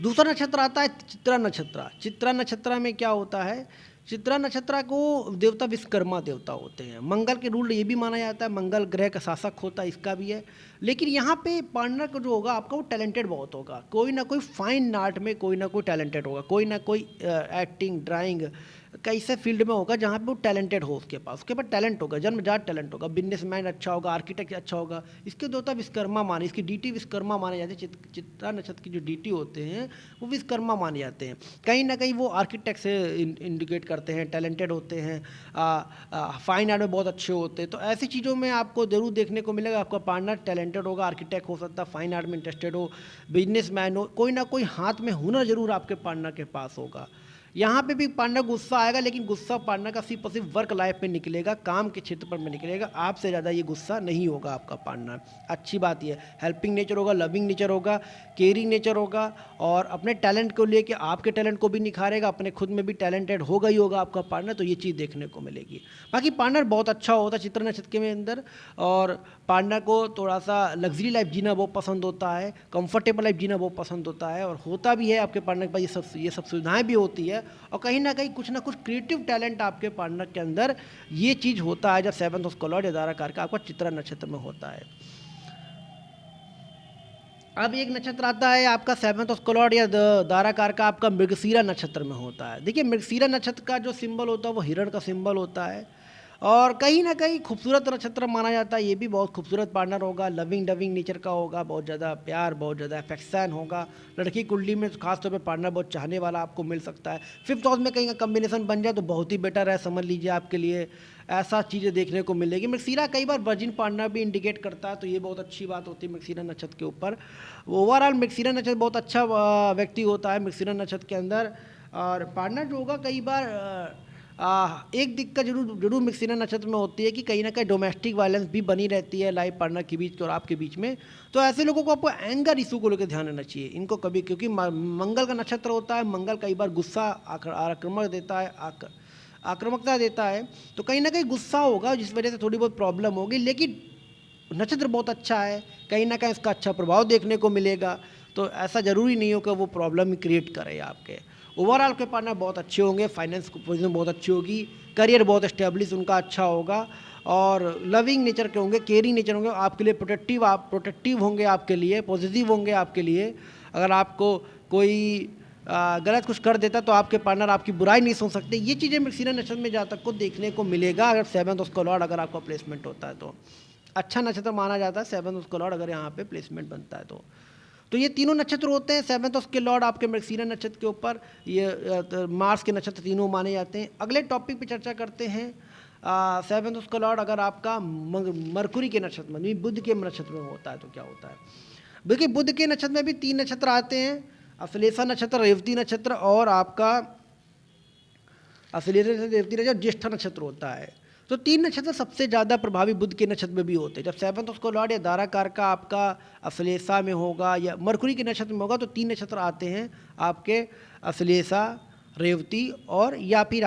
दूसरा नक्षत्र आता है चित्रा नक्षत्र। चित्रा नक्षत्र में क्या होता है, चित्रा नक्षत्र को देवता विश्वकर्मा देवता होते हैं। मंगल के रूल ये भी माना जाता है, मंगल ग्रह का शासक होता है, इसका भी है। लेकिन यहाँ पे पार्टनर को जो होगा आपका वो टैलेंटेड बहुत होगा, कोई ना कोई फाइन आर्ट में कोई ना कोई टैलेंटेड होगा, कोई ना कोई एक्टिंग, ड्राइंग, कैसे फील्ड में होगा जहाँ पे वो टैलेंटेड हो, उसके पास टैलेंट होगा, जन्मजात टैलेंट होगा, बिजनेसमैन अच्छा होगा, आर्किटेक्ट अच्छा होगा। इसके देवता विश्वकर्मा माने, इसकी डीटी विश्वकर्मा माने जाते हैं। चित्रा नक्षत्र की जो डीटी होते हैं वो विश्वकर्मा माने जाते हैं। कहीं ना कहीं वो आर्किटेक्ट से इंडिकेट करते हैं, टैलेंटेड होते हैं, फाइन आर्ट में बहुत अच्छे होते हैं। तो ऐसी चीज़ों में आपको ज़रूर देखने को मिलेगा, आपका पार्टनर टैलेंटेड होगा, आर्किटेक्ट हो सकता है, फाइन आर्ट में इंटरेस्टेड हो, बिजनेसमैन हो, कोई ना कोई हाथ में हुनर जरूर आपके पार्टनर के पास होगा। यहाँ पे भी पार्टनर गुस्सा आएगा, लेकिन गुस्सा पार्टनर का सिर्फ और सिर्फ वर्क लाइफ में निकलेगा, काम के क्षेत्र पर में निकलेगा, आपसे ज़्यादा ये गुस्सा नहीं होगा आपका पार्टनर। अच्छी बात ये हेल्पिंग नेचर होगा, लविंग नेचर होगा, केयरिंग नेचर होगा, और अपने टैलेंट को लेके आपके टैलेंट को भी निखारेगा, अपने खुद में भी टैलेंटेड होगा ही होगा आपका पार्टनर। तो ये चीज़ देखने को मिलेगी। बाकी पार्टनर बहुत अच्छा होता है चित्रा नक्षत्र के अंदर, और पार्टनर को थोड़ा सा लग्जरी लाइफ जीना बहुत पसंद होता है, कंफर्टेबल लाइफ जीना बहुत पसंद होता है, और होता भी है आपके पार्टनर के पास ये सब सुविधाएँ भी होती है। और कहीं ना कहीं कुछ ना कुछ क्रिएटिव टैलेंट आपके पार्टनर के अंदर ये चीज़ होता है जब 7 उसका लॉर्ड या दाराकार का आपका चित्रा नक्षत्र में होता है। अब एक नक्षत्र आता है आपका 7 उसका लॉर्ड या दाराकार का आपका मृगशीरा नक्षत्र में होता है। देखिए मृगशीरा नक्षत्र का जो सिंबल होता है वो हिरण का सिंबल होता है, और कहीं ना कहीं खूबसूरत नक्षत्र माना जाता है। ये भी बहुत खूबसूरत पार्टनर होगा, लविंग डविंग नेचर का होगा, बहुत ज़्यादा प्यार, बहुत ज़्यादा अफेक्शन होगा। लड़की कुंडली में खासतौर पे पार्टनर बहुत चाहने वाला आपको मिल सकता है। 5th हाउस में कहीं का कम्बिनेशन बन जाए तो बहुत ही बेटर है, समझ लीजिए आपके लिए ऐसा चीज़ें देखने को मिलेगी। मृगशीरा कई बार वर्जिन पार्टनर भी इंडिकेट करता है, तो ये बहुत अच्छी बात होती है मृगशीरा नक्षत्र के ऊपर। ओवरऑल मृगशीरा नक्षत्र बहुत अच्छा व्यक्ति होता है मृगशीरा नक्षत्र के अंदर। और पार्टनर जो होगा कई बार एक दिक्कत जरूर मृगशीरा नक्षत्र में होती है कि कहीं ना कहीं डोमेस्टिक वायलेंस भी बनी रहती है लाइफ पार्टनर के बीच और आपके बीच में। तो ऐसे लोगों को आपको एंगर इशू को लेकर ध्यान रखना चाहिए इनको कभी, क्योंकि मंगल का नक्षत्र होता है, मंगल कई बार गुस्सा आक्रामक देता है, आक्रामकता देता है, तो कहीं ना कहीं गुस्सा होगा जिस वजह से थोड़ी बहुत प्रॉब्लम होगी। लेकिन नक्षत्र बहुत अच्छा है, कहीं ना कहीं इसका अच्छा प्रभाव देखने को मिलेगा, तो ऐसा ज़रूरी नहीं हो कि वो प्रॉब्लम क्रिएट करे आपके। ओवरऑल के पार्टनर बहुत अच्छे होंगे, फाइनेंस पोजीशन बहुत अच्छी होगी, करियर बहुत स्टेब्लिश उनका अच्छा होगा, और लविंग नेचर के होंगे, केयरिंग नेचर होंगे, आपके लिए प्रोटेक्टिव होंगे, आपके लिए पॉजिटिव होंगे आपके लिए। अगर आपको कोई गलत कुछ कर देता तो आपके पार्टनर आपकी बुराई नहीं सुन सकते। ये चीज़ें मृगशिरा नक्षत्र में जातक को देखने को मिलेगा अगर 7th उसका लॉर्ड अगर आपका प्लेसमेंट होता है तो अच्छा नक्षत्र माना जाता है 7th उसका लॉर्ड अगर यहाँ पे प्लेसमेंट बनता है तो ये तीनों नक्षत्र होते हैं 7th उसके लॉर्ड आपके मृगशिरा नक्षत्र के ऊपर। ये मार्स के नक्षत्र तीनों माने जाते हैं। अगले टॉपिक पे चर्चा करते हैं 7th उसका लॉर्ड अगर आपका मरकुरी के नक्षत्र में, बुध के नक्षत्र में होता है तो क्या होता है। देखिए बुध के नक्षत्र में भी 3 नक्षत्र आते हैं, अश्लेषा नक्षत्र, रेवती नक्षत्र और आपका अश्लेषा रेवती नक्षत्र ज्येष्ठा नक्षत्र होता है। तो 3 नक्षत्र सबसे ज़्यादा प्रभावी बुध के नक्षत्र में भी होते हैं। जब 7th उसको लॉर्ड या दाराकार का आपका अश्लेषा में होगा या मरकुरी के नक्षत्र में होगा तो 3 नक्षत्र आते हैं आपके अश्लेषा, रेवती और या फिर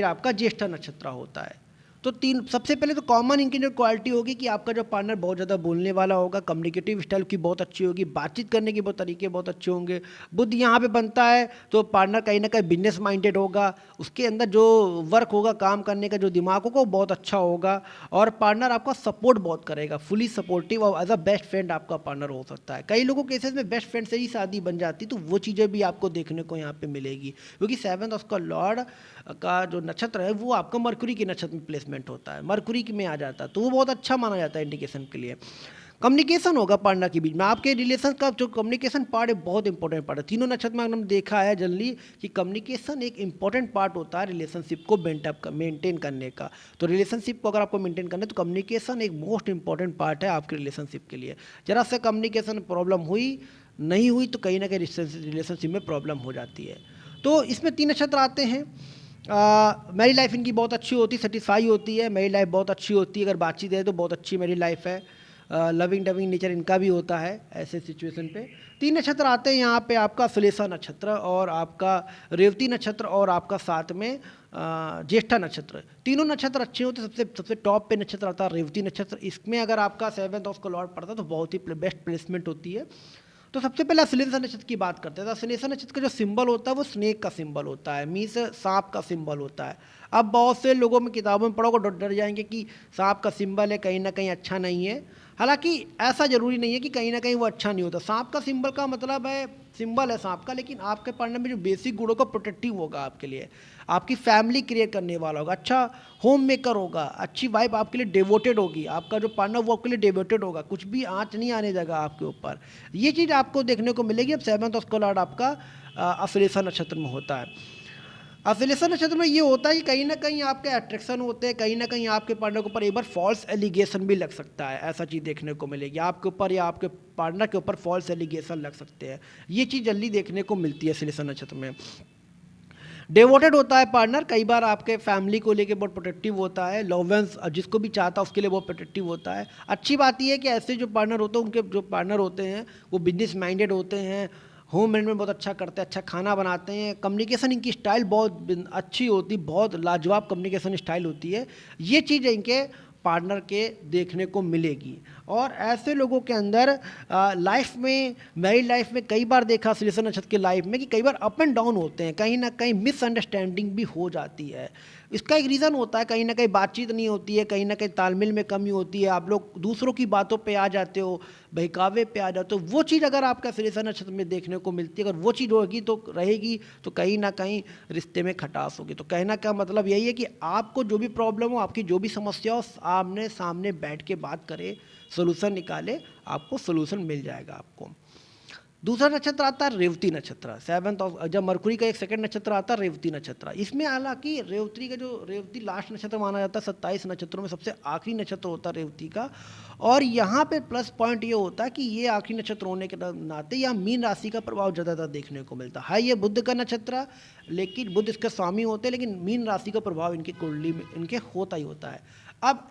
आपका ज्येष्ठा नक्षत्र होता है। तो 3 सबसे पहले तो कॉमन इनकी जो क्वालिटी होगी कि आपका जो पार्टनर बहुत ज़्यादा बोलने वाला होगा, कम्युनिकेटिव स्टाइल की बहुत अच्छी होगी, बातचीत करने के बहुत तरीके बहुत अच्छे होंगे। बुध यहाँ पे बनता है तो पार्टनर कहीं ना कहीं बिजनेस माइंडेड होगा, उसके अंदर जो वर्क होगा, काम करने का जो दिमाग होगा वो बहुत अच्छा होगा, और पार्टनर आपका सपोर्ट बहुत करेगा, फुली सपोर्टिव, और एज अ बेस्ट फ्रेंड आपका पार्टनर हो सकता है। कई लोगों के केसेस में बेस्ट फ्रेंड से ही शादी बन जाती, तो वो चीज़ें भी आपको देखने को यहाँ पे मिलेगी, क्योंकि 7th उसका लॉर्ड का जो नक्षत्र है वो आपका मरकुरी के नक्षत्र में प्लेसमेंट होता है, मरकुरी में आ जाता है, तो वो बहुत अच्छा माना जाता है इंडिकेशन के लिए। कम्युनिकेशन होगा पार्टनर के बीच में, आपके रिलेशन का जो कम्युनिकेशन पार्ट है बहुत इंपॉर्टेंट पार्ट है। तीनों नक्षत्र में हमने देखा है जनरली कि कम्युनिकेशन एक इंपॉर्टेंट पार्ट होता है रिलेशनशिप को मेंटेन करने का। तो रिलेशनशिप को अगर आपको मेंटेन करना है तो कम्युनिकेशन एक मोस्ट इंपॉर्टेंट पार्ट है आपके रिलेशनशिप के लिए। जरा से कम्युनिकेशन प्रॉब्लम नहीं हुई तो कहीं ना कहीं रिलेशनशिप में प्रॉब्लम हो जाती है। तो इसमें 3 नक्षत्र आते हैं। मेरी लाइफ इनकी बहुत अच्छी होती है, सेटिस्फाई होती है, मेरी लाइफ बहुत अच्छी होती है, अगर बातचीत है तो बहुत अच्छी मेरी लाइफ है। लविंग डविंग नेचर इनका भी होता है ऐसे सिचुएशन पे। 3 नक्षत्र आते हैं यहाँ पे, आपका श्लेषा नक्षत्र और आपका रेवती नक्षत्र और आपका साथ में ज्येष्ठा नक्षत्र। तीनों नक्षत्र अच्छे होते हैं। सबसे टॉप पे नक्षत्र आता है रेवती नक्षत्र। इसमें अगर आपका 7th उसका लॉर्ड पड़ता है तो बहुत ही बेस्ट प्लेसमेंट होती है। तो सबसे पहले अश्लेषा नक्षत्र की बात करते हैं। तो अश्लेषा नक्षत्र का जो सिंबल होता है वो स्नेक का सिंबल होता है, मीन्स सांप का सिंबल होता है। अब बहुत से लोगों में किताबों में पढ़ोगे डर जाएंगे कि सांप का सिंबल है, कहीं ना कहीं अच्छा नहीं है। हालांकि ऐसा जरूरी नहीं है कि कहीं ना कहीं वो अच्छा नहीं होता। सांप का सिंबल का मतलब है, सिंबल है सांप का, लेकिन आपके पढ़ने में जो बेसिक गुणों का प्रोटेक्टिव होगा आपके लिए, आपकी फैमिली क्रिएट करने वाला होगा, अच्छा होम मेकर होगा, अच्छी वाइफ आपके लिए डिवोटेड होगी, आपका जो पार्टनर वो आपके लिए डिवोटेड होगा, कुछ भी आँच नहीं आने देगा आपके ऊपर। ये चीज़ आपको देखने को मिलेगी। अब 7th उसका लॉर्ड आपका अश्लेषा नक्षत्र में होता है। अश्लेषा नक्षत्र में ये होता है कि कहीं ना कहीं आपके अट्रैक्शन होते हैं, कहीं ना कहीं आपके पार्टनर के ऊपर एक बार फॉल्स एलिगेशन भी लग सकता है, ऐसा चीज़ देखने को मिलेगी आपके ऊपर या आपके पार्टनर के ऊपर फॉल्स एलिगेशन लग सकते हैं। ये चीज़ जल्दी देखने को मिलती है अश्लेषा नक्षत्र में। डिवोटेड होता है पार्टनर, कई बार आपके फैमिली को लेके बहुत प्रोटेक्टिव होता है, लवंस जिसको भी चाहता है उसके लिए बहुत प्रोटेक्टिव होता है। अच्छी बात यह है कि ऐसे जो पार्टनर होते हैं, उनके जो पार्टनर होते हैं वो बिजनेस माइंडेड होते हैं, होम मैनेजमेंट बहुत अच्छा करते हैं, अच्छा खाना बनाते हैं, कम्युनिकेशन इनकी स्टाइल बहुत अच्छी होती, बहुत लाजवाब कम्युनिकेशन स्टाइल होती है। ये चीज़ इनके पार्टनर के देखने को मिलेगी। और ऐसे लोगों के अंदर लाइफ में, मैरिड लाइफ में कई बार देखा अश्लेषा नक्षत्र के लाइफ में कि कई बार अप एंड डाउन होते हैं, कहीं ना कहीं मिसअंडरस्टैंडिंग भी हो जाती है। इसका एक रीज़न होता है, कहीं ना कहीं बातचीत नहीं होती है, कहीं ना कहीं तालमेल में कमी होती है, आप लोग दूसरों की बातों पे आ जाते हो, बहकावे पे आ जाते हो। वो चीज़ अगर आपका अश्लेषा नक्षत्र में देखने को मिलती है, अगर वो चीज़ होगी तो रहेगी तो कहीं ना कहीं रिश्ते में खटास होगी। तो कहना का मतलब यही है कि आपको जो भी प्रॉब्लम हो, आपकी जो भी समस्या हो, आमने सामने बैठ के बात करें, सोल्यूशन निकाले, आपको सोल्यूशन मिल जाएगा आपको। दूसरा नक्षत्र आता है रेवती नक्षत्र। 7th जब मरकुरी का एक सेकंड नक्षत्र आता है रेवती नक्षत्र। इसमें हालांकि रेवती लास्ट नक्षत्र माना जाता है, 27 नक्षत्रों में सबसे आखिरी नक्षत्र होता है रेवती का। और यहाँ पे प्लस पॉइंट ये होता है कि ये आखिरी नक्षत्र होने के नाते यहाँ मीन राशि का प्रभाव ज़्यादातर देखने को मिलता है। ये बुध का नक्षत्र, लेकिन बुध इसके स्वामी होते हैं, लेकिन मीन राशि का प्रभाव इनकी कुंडली में इनके होता ही होता है। अब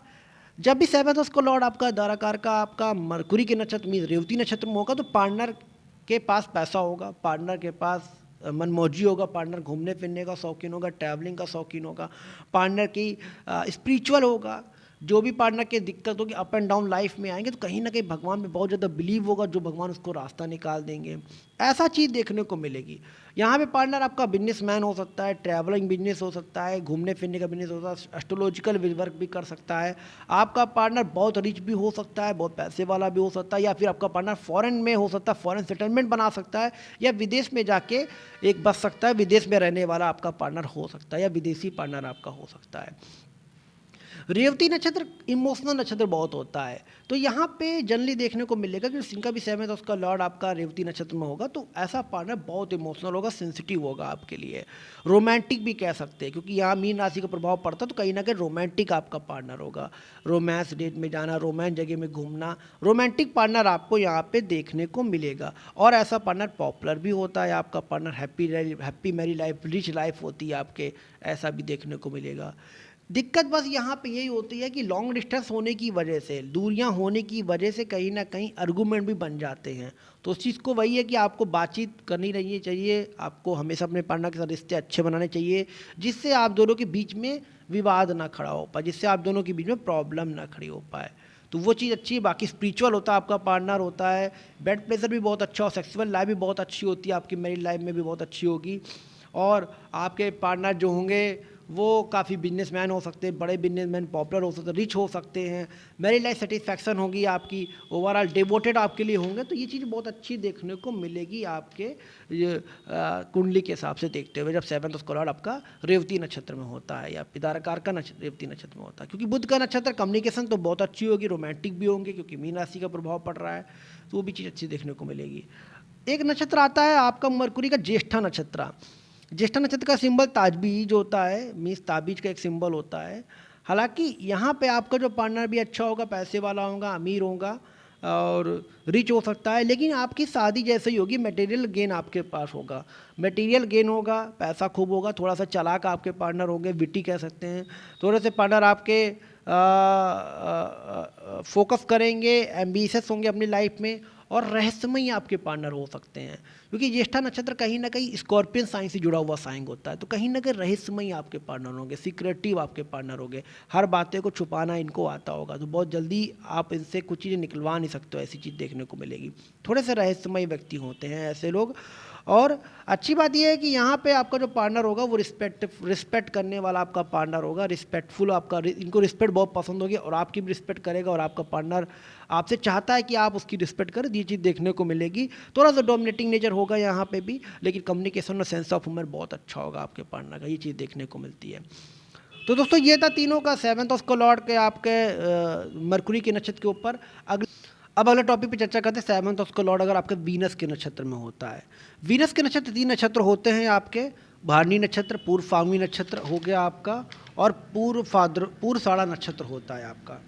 जब भी 7th उसको लॉर्ड आपका दाराकार का आपका मरकुरी के नक्षत्र मीन रेवती नक्षत्र में होगा तो पार्टनर के पास पैसा होगा, पार्टनर के पास मनमौजी होगा, पार्टनर घूमने फिरने का शौकीन होगा, ट्रैवलिंग का शौकीन होगा, पार्टनर की स्पिरिचुअल होगा, जो भी पार्टनर की दिक्कत होगी, अप एंड डाउन लाइफ में आएंगे तो कहीं ना कहीं भगवान पे बहुत ज़्यादा बिलीव होगा, जो भगवान उसको रास्ता निकाल देंगे, ऐसा चीज़ देखने को मिलेगी। यहाँ पे पार्टनर आपका बिजनेसमैन हो सकता है, ट्रैवलिंग बिजनेस हो सकता है, घूमने फिरने का बिजनेस हो सकता है, एस्ट्रोलॉजिकल वर्क भी कर सकता है। आपका पार्टनर बहुत रिच भी हो सकता है, बहुत पैसे वाला भी हो सकता है, या फिर आपका पार्टनर फॉरेन में हो सकता है, फॉरेन सेटलमेंट बना सकता है, या विदेश में जाके एक बस सकता है, विदेश में रहने वाला आपका पार्टनर हो सकता है, या विदेशी पार्टनर आपका हो सकता है। रेवती नक्षत्र इमोशनल नक्षत्र बहुत होता है, तो यहाँ पे जनरली देखने को मिलेगा कि जिनका भी 7th हाउस का लॉर्ड आपका रेवती नक्षत्र में होगा तो ऐसा पार्टनर बहुत इमोशनल होगा, सेंसिटिव होगा आपके लिए, रोमांटिक भी कह सकते हैं, क्योंकि यहाँ मीन राशि का प्रभाव पड़ता है, तो कहीं ना कहीं रोमांटिक आपका पार्टनर होगा। रोमांस डेट में जाना, रोमांस जगह में घूमना, रोमांटिक पार्टनर आपको यहाँ पे देखने को मिलेगा। और ऐसा पार्टनर पॉपुलर भी होता है, आपका partner happy Mary life, rich life होती है आपके, ऐसा भी देखने को मिलेगा। दिक्कत बस यहाँ पे यही होती है कि लॉन्ग डिस्टेंस होने की वजह से, दूरियाँ होने की वजह से कहीं ना कहीं आर्गूमेंट भी बन जाते हैं। तो उस चीज़ को वही है कि आपको बातचीत करनी रही चाहिए, आपको हमेशा अपने पार्टनर के साथ रिश्ते अच्छे बनाने चाहिए, जिससे आप दोनों के बीच में विवाद ना खड़ा हो पाए, जिससे आप दोनों के बीच में प्रॉब्लम ना खड़ी हो पाए। तो वो चीज़ अच्छी है। बाकी स्पिरिचुअल होता है आपका पार्टनर होता है, बेड प्लेजर भी बहुत अच्छा हो, सेक्सुअल लाइफ भी बहुत अच्छी होती है आपकी, मैरिड लाइफ में भी बहुत अच्छी होगी। और आपके पार्टनर जो होंगे वो काफ़ी बिजनेसमैन हो सकते हैं, बड़े बिजनेसमैन, पॉपुलर हो सकते हैं, रिच हो सकते हैं, मैरिड लाइफ सेटिस्फैक्शन होगी आपकी, ओवरऑल डिवोटेड आपके लिए होंगे। तो ये चीज़ बहुत अच्छी देखने को मिलेगी आपके ये कुंडली के हिसाब से देखते हुए, जब 7th उसका लॉर्ड आपका रेवती नक्षत्र में होता है, या पितारकार का रेवती नक्षत्र में होता है। क्योंकि बुध का नक्षत्र, कम्युनिकेशन तो बहुत अच्छी होगी, रोमांटिक भी होंगे, क्योंकि मीन राशि का प्रभाव पड़ रहा है, तो वो भी चीज़ अच्छी देखने को मिलेगी। एक नक्षत्र आता है आपका मरकुरी का ज्येष्ठा नक्षत्र। ज्येष्ठा नक्षत्र का सिंबल ताजबीज होता है, मीन्स ताबीज का एक सिंबल होता है। हालांकि यहाँ पे आपका जो पार्टनर भी अच्छा होगा, पैसे वाला होगा, अमीर होगा और रिच हो सकता है, लेकिन आपकी शादी जैसे ही होगी, मटेरियल गेन आपके पास होगा, मटेरियल गेन होगा, पैसा खूब होगा, थोड़ा सा चालाक आपके पार्टनर होंगे, विटी कह सकते हैं, थोड़े से पार्टनर आपके फोकस करेंगे, एम्बिशियस होंगे अपनी लाइफ में, और रहस्यमयी आपके पार्टनर हो सकते हैं, क्योंकि ज्येष्ठा नक्षत्र कहीं ना कहीं स्कॉर्पियन साइन से जुड़ा हुआ साइन होता है। तो कहीं ना कहीं रहस्यमयी आपके पार्टनर होंगे, सीक्रेटिव आपके पार्टनर होंगे, हर बातें को छुपाना इनको आता होगा, तो बहुत जल्दी आप इनसे कुछ चीज़ें निकलवा नहीं सकते हो, ऐसी चीज़ देखने को मिलेगी। थोड़े से रहस्यमयी व्यक्ति होते हैं ऐसे लोग। और अच्छी बात यह है कि यहाँ पे आपका जो पार्टनर होगा वो रिस्पेक्ट करने वाला आपका पार्टनर होगा, रिस्पेक्टफुल, आपका इनको रिस्पेक्ट बहुत पसंद होगी और आपकी भी रिस्पेक्ट करेगा, और आपका पार्टनर आपसे चाहता है कि आप उसकी रिस्पेक्ट करें, ये चीज़ देखने को मिलेगी। थोड़ा सा डोमिनेटिंग नेचर होगा यहाँ पे भी, लेकिन कम्युनिकेशन और सेंस ऑफ ह्यूमर बहुत अच्छा होगा आपके पार्टनर का, ये चीज़ देखने को मिलती है। तो दोस्तों ये था तीनों का 7th हाउस का लॉर्ड के आपके मरकुरी के नक्षत्र के ऊपर। अब अगले टॉपिक पे चर्चा करते हैं 7th हाउस का लॉर्ड अगर आपके वीनस के नक्षत्र में होता है। वीनस के नक्षत्र 3 नक्षत्र होते हैं आपके, भारणी नक्षत्र, पूर्व फाल्गुनी नक्षत्र हो गया आपका, और पूर्वाषाढ़ा नक्षत्र होता है आपका।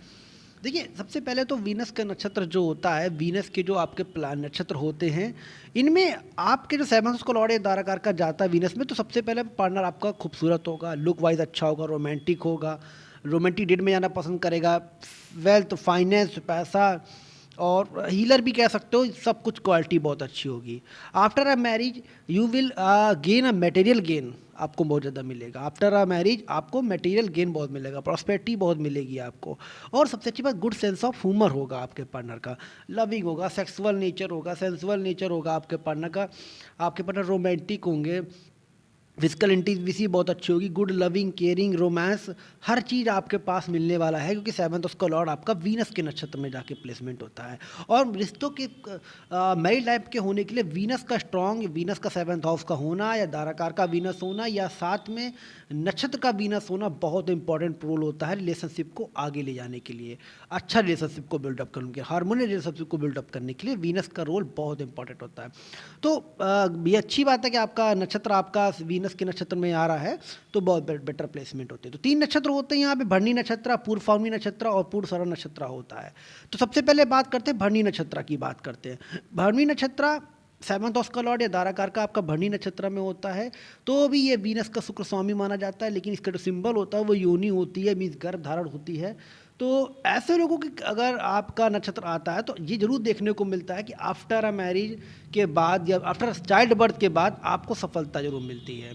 देखिए सबसे पहले तो वीनस का नक्षत्र जो होता है, वीनस के जो आपके प्लान नक्षत्र होते हैं, इनमें आपके जो 7th हाउस का लॉर्ड है दाराकार का जाता है वीनस में, तो सबसे पहले पार्टनर आपका खूबसूरत होगा, लुक वाइज अच्छा होगा, रोमांटिक होगा, रोमांटिक डेट में जाना पसंद करेगा, वेल्थ, फाइनेंस, पैसा और हीलर भी कह सकते हो, सब कुछ क्वालिटी बहुत अच्छी होगी। After a marriage you will gain a material gain, आपको बहुत ज़्यादा मिलेगा। आफ्टर अ मैरिज आपको मटेरियल गेन बहुत मिलेगा, प्रॉस्पेरिटी बहुत मिलेगी आपको, और सबसे अच्छी बात गुड सेंस ऑफ ह्यूमर होगा आपके पार्टनर का, लविंग होगा, सेक्सुअल नेचर होगा, सेंसुअल नेचर होगा आपके पार्टनर का, आपके पार्टनर रोमांटिक होंगे, फिजिकल इंटीमेसी बहुत अच्छी होगी, गुड लविंग, केयरिंग, रोमांस, हर चीज़ आपके पास मिलने वाला है, क्योंकि 7th उसका लॉर्ड आपका वीनस के नक्षत्र में जाके प्लेसमेंट होता है। और रिश्तों के मैरिड लाइफ के होने के लिए वीनस का स्ट्रॉन्ग, वीनस का 7th हाउस का होना, या दाराकार का वीनस होना, या साथ में नक्षत्र का वीनस होना बहुत इंपॉर्टेंट रोल होता है रिलेशनशिप को आगे ले जाने के लिए, अच्छा रिलेशनशिप को बिल्डअप करने के लिए, हार्मोनियस रिलेशनशिप को बिल्डअप करने के लिए वीनस का रोल बहुत इंपॉर्टेंट होता है। तो ये अच्छी बात है कि आपका नक्षत्र आपका वीनस के नक्षत्र में आ रहा है, तो बहुत बेटर प्लेसमेंट होते हैं। तो 3 नक्षत्र होते हैं यहाँ पे, भरणी नक्षत्र, पूर्व फाल्गुनी नक्षत्र और पूर्वाषाढ़ा नक्षत्र होता है। तो सबसे पहले बात करते हैं भरणी नक्षत्र की, बात करते हैं भरणी नक्षत्र 7th हाउस का लॉर्ड या दाराकार का आपका भरणी नक्षत्र में होता है, तो भी ये वीनस का शुक्र स्वामी माना जाता है, लेकिन इसका जो सिंबल होता है वो योनि होती है, मीन्स गर्भ धारण होती है। तो ऐसे लोगों की अगर आपका नक्षत्र आता है तो ये जरूर देखने को मिलता है कि आफ्टर अ मैरिज के बाद या आफ्टर चाइल्ड बर्थ के बाद आपको सफलता जरूर मिलती है।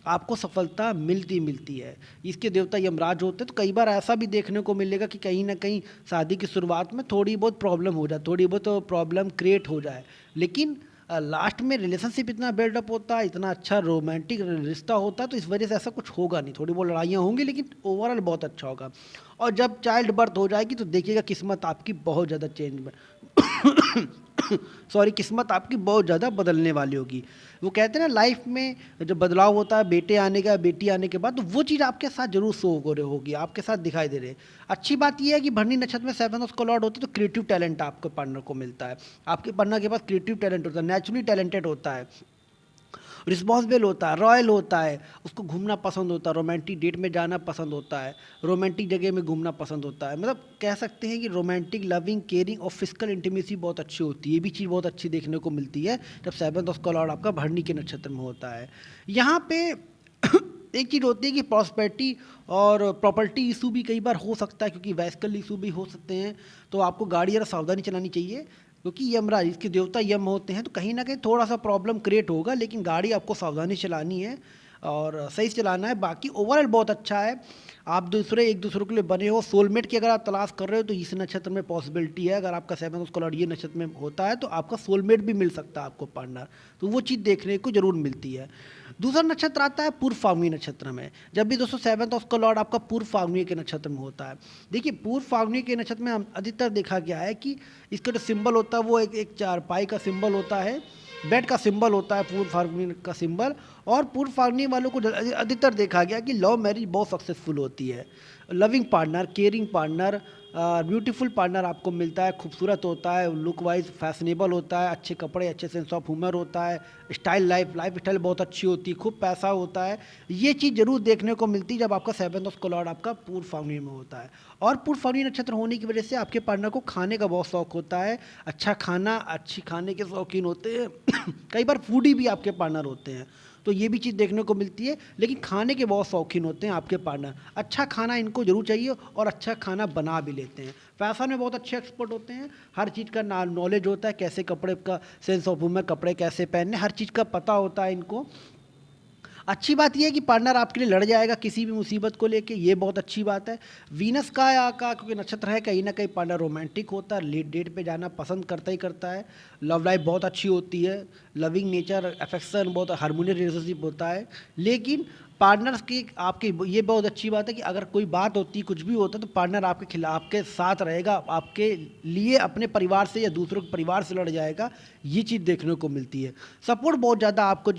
आपको सफलता मिलती मिलती है। इसके देवता यमराज होते हैं, तो कई बार ऐसा भी देखने को मिलेगा कि कहीं ना कहीं शादी की शुरुआत में थोड़ी बहुत प्रॉब्लम हो जाए, थोड़ी बहुत प्रॉब्लम क्रिएट हो जाए, लेकिन लास्ट में रिलेशनशिप इतना बिल्डअप होता है, इतना अच्छा रोमांटिक रिश्ता होता है, तो इस वजह से ऐसा कुछ होगा नहीं। थोड़ी बहुत लड़ाइयाँ होंगी लेकिन ओवरऑल बहुत अच्छा होगा। और जब चाइल्ड बर्थ हो जाएगी तो देखिएगा किस्मत आपकी बहुत ज़्यादा चेंज सॉरी, किस्मत आपकी बहुत ज़्यादा बदलने वाली होगी। वो कहते हैं ना, लाइफ में जब बदलाव होता है बेटे आने का, बेटी आने के बाद, तो वो चीज़ आपके साथ जरूर शो हो रही होगी, आपके साथ दिखाई दे रही है। अच्छी बात यह है कि भरणी नक्षत्र में 7 हाउस का लॉर्ड होते हैं, तो क्रिएटिव टैलेंट आपके पार्टनर को मिलता है। आपके पार्टनर के पास क्रिएटिव टैलेंट होता है, नेचुरली टैलेंटेड होता है, रिस्पॉन्सिबल होता है, रॉयल होता है, उसको घूमना पसंद होता है, रोमांटिक डेट में जाना पसंद होता है, रोमांटिक जगह में घूमना पसंद होता है। मतलब कह सकते हैं कि रोमांटिक, लविंग, केयरिंग और फिजिकल इंटीमेसी बहुत अच्छी होती है। ये भी चीज़ बहुत अच्छी देखने को मिलती है जब 7 हाउस का लॉर्ड आपका भरणी के नक्षत्र में होता है। यहाँ पे एक चीज़ होती है कि प्रॉस्पेरिटी और प्रॉपर्टी इशू भी कई बार हो सकता है, क्योंकि वैस्कल इशू भी हो सकते हैं, तो आपको गाड़ी ज़रा सावधानी चलानी चाहिए, क्योंकि यमराज, इसके देवता यम होते हैं, तो कहीं ना कहीं थोड़ा सा प्रॉब्लम क्रिएट होगा, लेकिन गाड़ी आपको सावधानी चलानी है और सही से चलाना है। बाकी ओवरऑल बहुत अच्छा है। आप एक दूसरे के लिए बने हो, सोलमेट की अगर आप तलाश कर रहे हो तो इस नक्षत्र में पॉसिबिलिटी है। अगर आपका 7 उसका लॉर्ड ये नक्षत्र में होता है तो आपका सोलमेट भी मिल सकता है आपको पार्टनर, तो वो चीज़ देखने को जरूर मिलती है। दूसरा नक्षत्र आता है पूर्व फाल्गुनी नक्षत्र में। जब भी दोस्तों 7 उसका लॉर्ड आपका पूर्व फाल्गुनी के नक्षत्र में होता है, देखिए पूर्व फाल्गुनी के नक्षत्र में अधिकतर देखा गया है कि इसका जो सिंबल होता है वो एक चारपाई का सिंबल होता है, बेड का सिंबल होता है पूर्व फाल्गुनी का सिंबल। और पूर्व फाल्गुनी वालों को अधिकतर देखा गया कि लव मैरिज बहुत सक्सेसफुल होती है। Loving partner, caring partner, beautiful partner आपको मिलता है, खूबसूरत होता है, लुक वाइज फैशनेबल होता है, अच्छे कपड़े, अच्छे सेंस ऑफ ह्यूमर होता है, लाइफ स्टाइल बहुत अच्छी होती है, खूब पैसा होता है। ये चीज़ जरूर देखने को मिलती है जब आपका 7 ऑफ लॉर्ड आपका पूर्व फाल्गुनी में होता है। और पूर्व फाल्गुनी नक्षत्र होने की वजह से आपके पार्टनर को खाने का बहुत शौक होता है, अच्छा खाना, अच्छी खाने के शौकीन होते हैं कई बार फूडी भी आपके पार्टनर होते हैं, तो ये भी चीज़ देखने को मिलती है। लेकिन खाने के बहुत शौकीन होते हैं आपके पार्टनर, अच्छा खाना इनको जरूर चाहिए और अच्छा खाना बना भी लेते हैं। फैशन में बहुत अच्छे एक्सपर्ट होते हैं, हर चीज़ का नॉलेज होता है, कैसे कपड़े का सेंस ऑफ ह्यूमर, कपड़े कैसे पहनने, हर चीज़ का पता होता है इनको। अच्छी बात यह है कि पार्टनर आपके लिए लड़ जाएगा किसी भी मुसीबत को लेके, ये बहुत अच्छी बात है। वीनस का क्योंकि नक्षत्र है, कहीं ना कहीं पार्टनर रोमांटिक होता है, लेट डेट पे जाना पसंद करता ही करता है, लव लाइफ बहुत अच्छी होती है, लविंग नेचर, अफेक्शन, बहुत हार्मोनियस रिलेशनशिप होता है। लेकिन पार्टनर्स की आपकी ये बहुत अच्छी बात है कि अगर कोई बात होती है, कुछ भी होता है, तो पार्टनर आपके खिलाफ, आपके साथ रहेगा, आपके लिए अपने परिवार से या दूसरों के परिवार से लड़ जाएगा, ये चीज़ देखने को मिलती है। सपोर्ट बहुत ज़्यादा आपका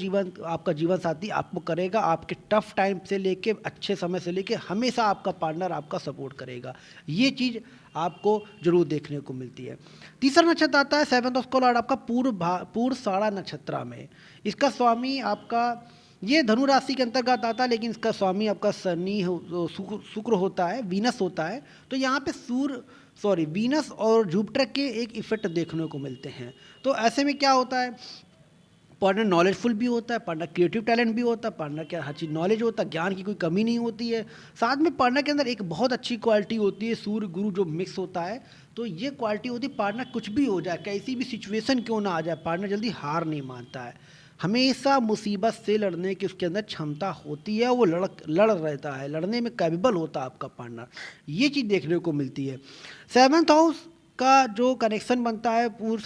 जीवन साथी आपको करेगा, आपके टफ टाइम से लेके अच्छे समय से लेके हमेशा आपका पार्टनर आपका सपोर्ट करेगा, ये चीज़ आपको जरूर देखने को मिलती है। तीसरा नक्षत्र आता है 7 ऑफ लॉर्ड आपका पूर्वाषाढ़ा नक्षत्र में। इसका स्वामी आपका, ये धनु राशि के अंतर्गत आता है, लेकिन इसका स्वामी आपका शनि शुक्र होता है, वीनस होता है। तो यहाँ पे वीनस और जुपिटर के एक इफेक्ट देखने को मिलते हैं। तो ऐसे में क्या होता है, पार्टनर नॉलेजफुल भी होता है, पार्टनर क्रिएटिव टैलेंट भी होता है, पार्टनर के हर चीज़ नॉलेज होता है, ज्ञान की कोई कमी नहीं होती है। साथ में पार्टनर के अंदर एक बहुत अच्छी क्वालिटी होती है, सूर्य गुरु जो मिक्स होता है, तो ये क्वालिटी होती है, पार्टनर कुछ भी हो जाए, कैसी भी सिचुएशन क्यों ना आ जाए, पार्टनर जल्दी हार नहीं मानता है, हमेशा मुसीबत से लड़ने की उसके अंदर क्षमता होती है, वो लड़ रहता है, लड़ने में कैपेबल होता है आपका पार्टनर, ये चीज़ देखने को मिलती है। 7th हाउस का जो कनेक्शन बनता है पूर्व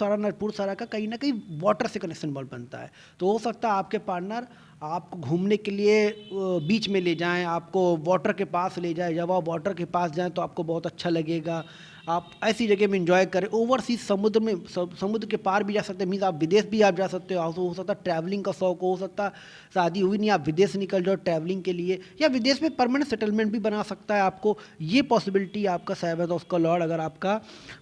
का कहीं ना कहीं वाटर से कनेक्शन बनता है, तो हो सकता है आपके पार्टनर आपको घूमने के लिए बीच में ले जाएं, आपको वाटर के पास ले जाएं, जब आप वाटर के पास जाएं तो आपको बहुत अच्छा लगेगा, आप ऐसी जगह में एंजॉय करें। ओवरसीज समुद्र के पार भी जा सकते हैं, मीन्स आप विदेश भी आप जा सकते हो सकता है ट्रैवलिंग का शौक हो सकता है, शादी हुई नहीं आप विदेश निकल जाओ ट्रैवलिंग के लिए, या विदेश में परमानेंट सेटलमेंट भी बना सकता है आपको, ये पॉसिबिलिटी आपका 7 उसका लॉर्ड अगर आपका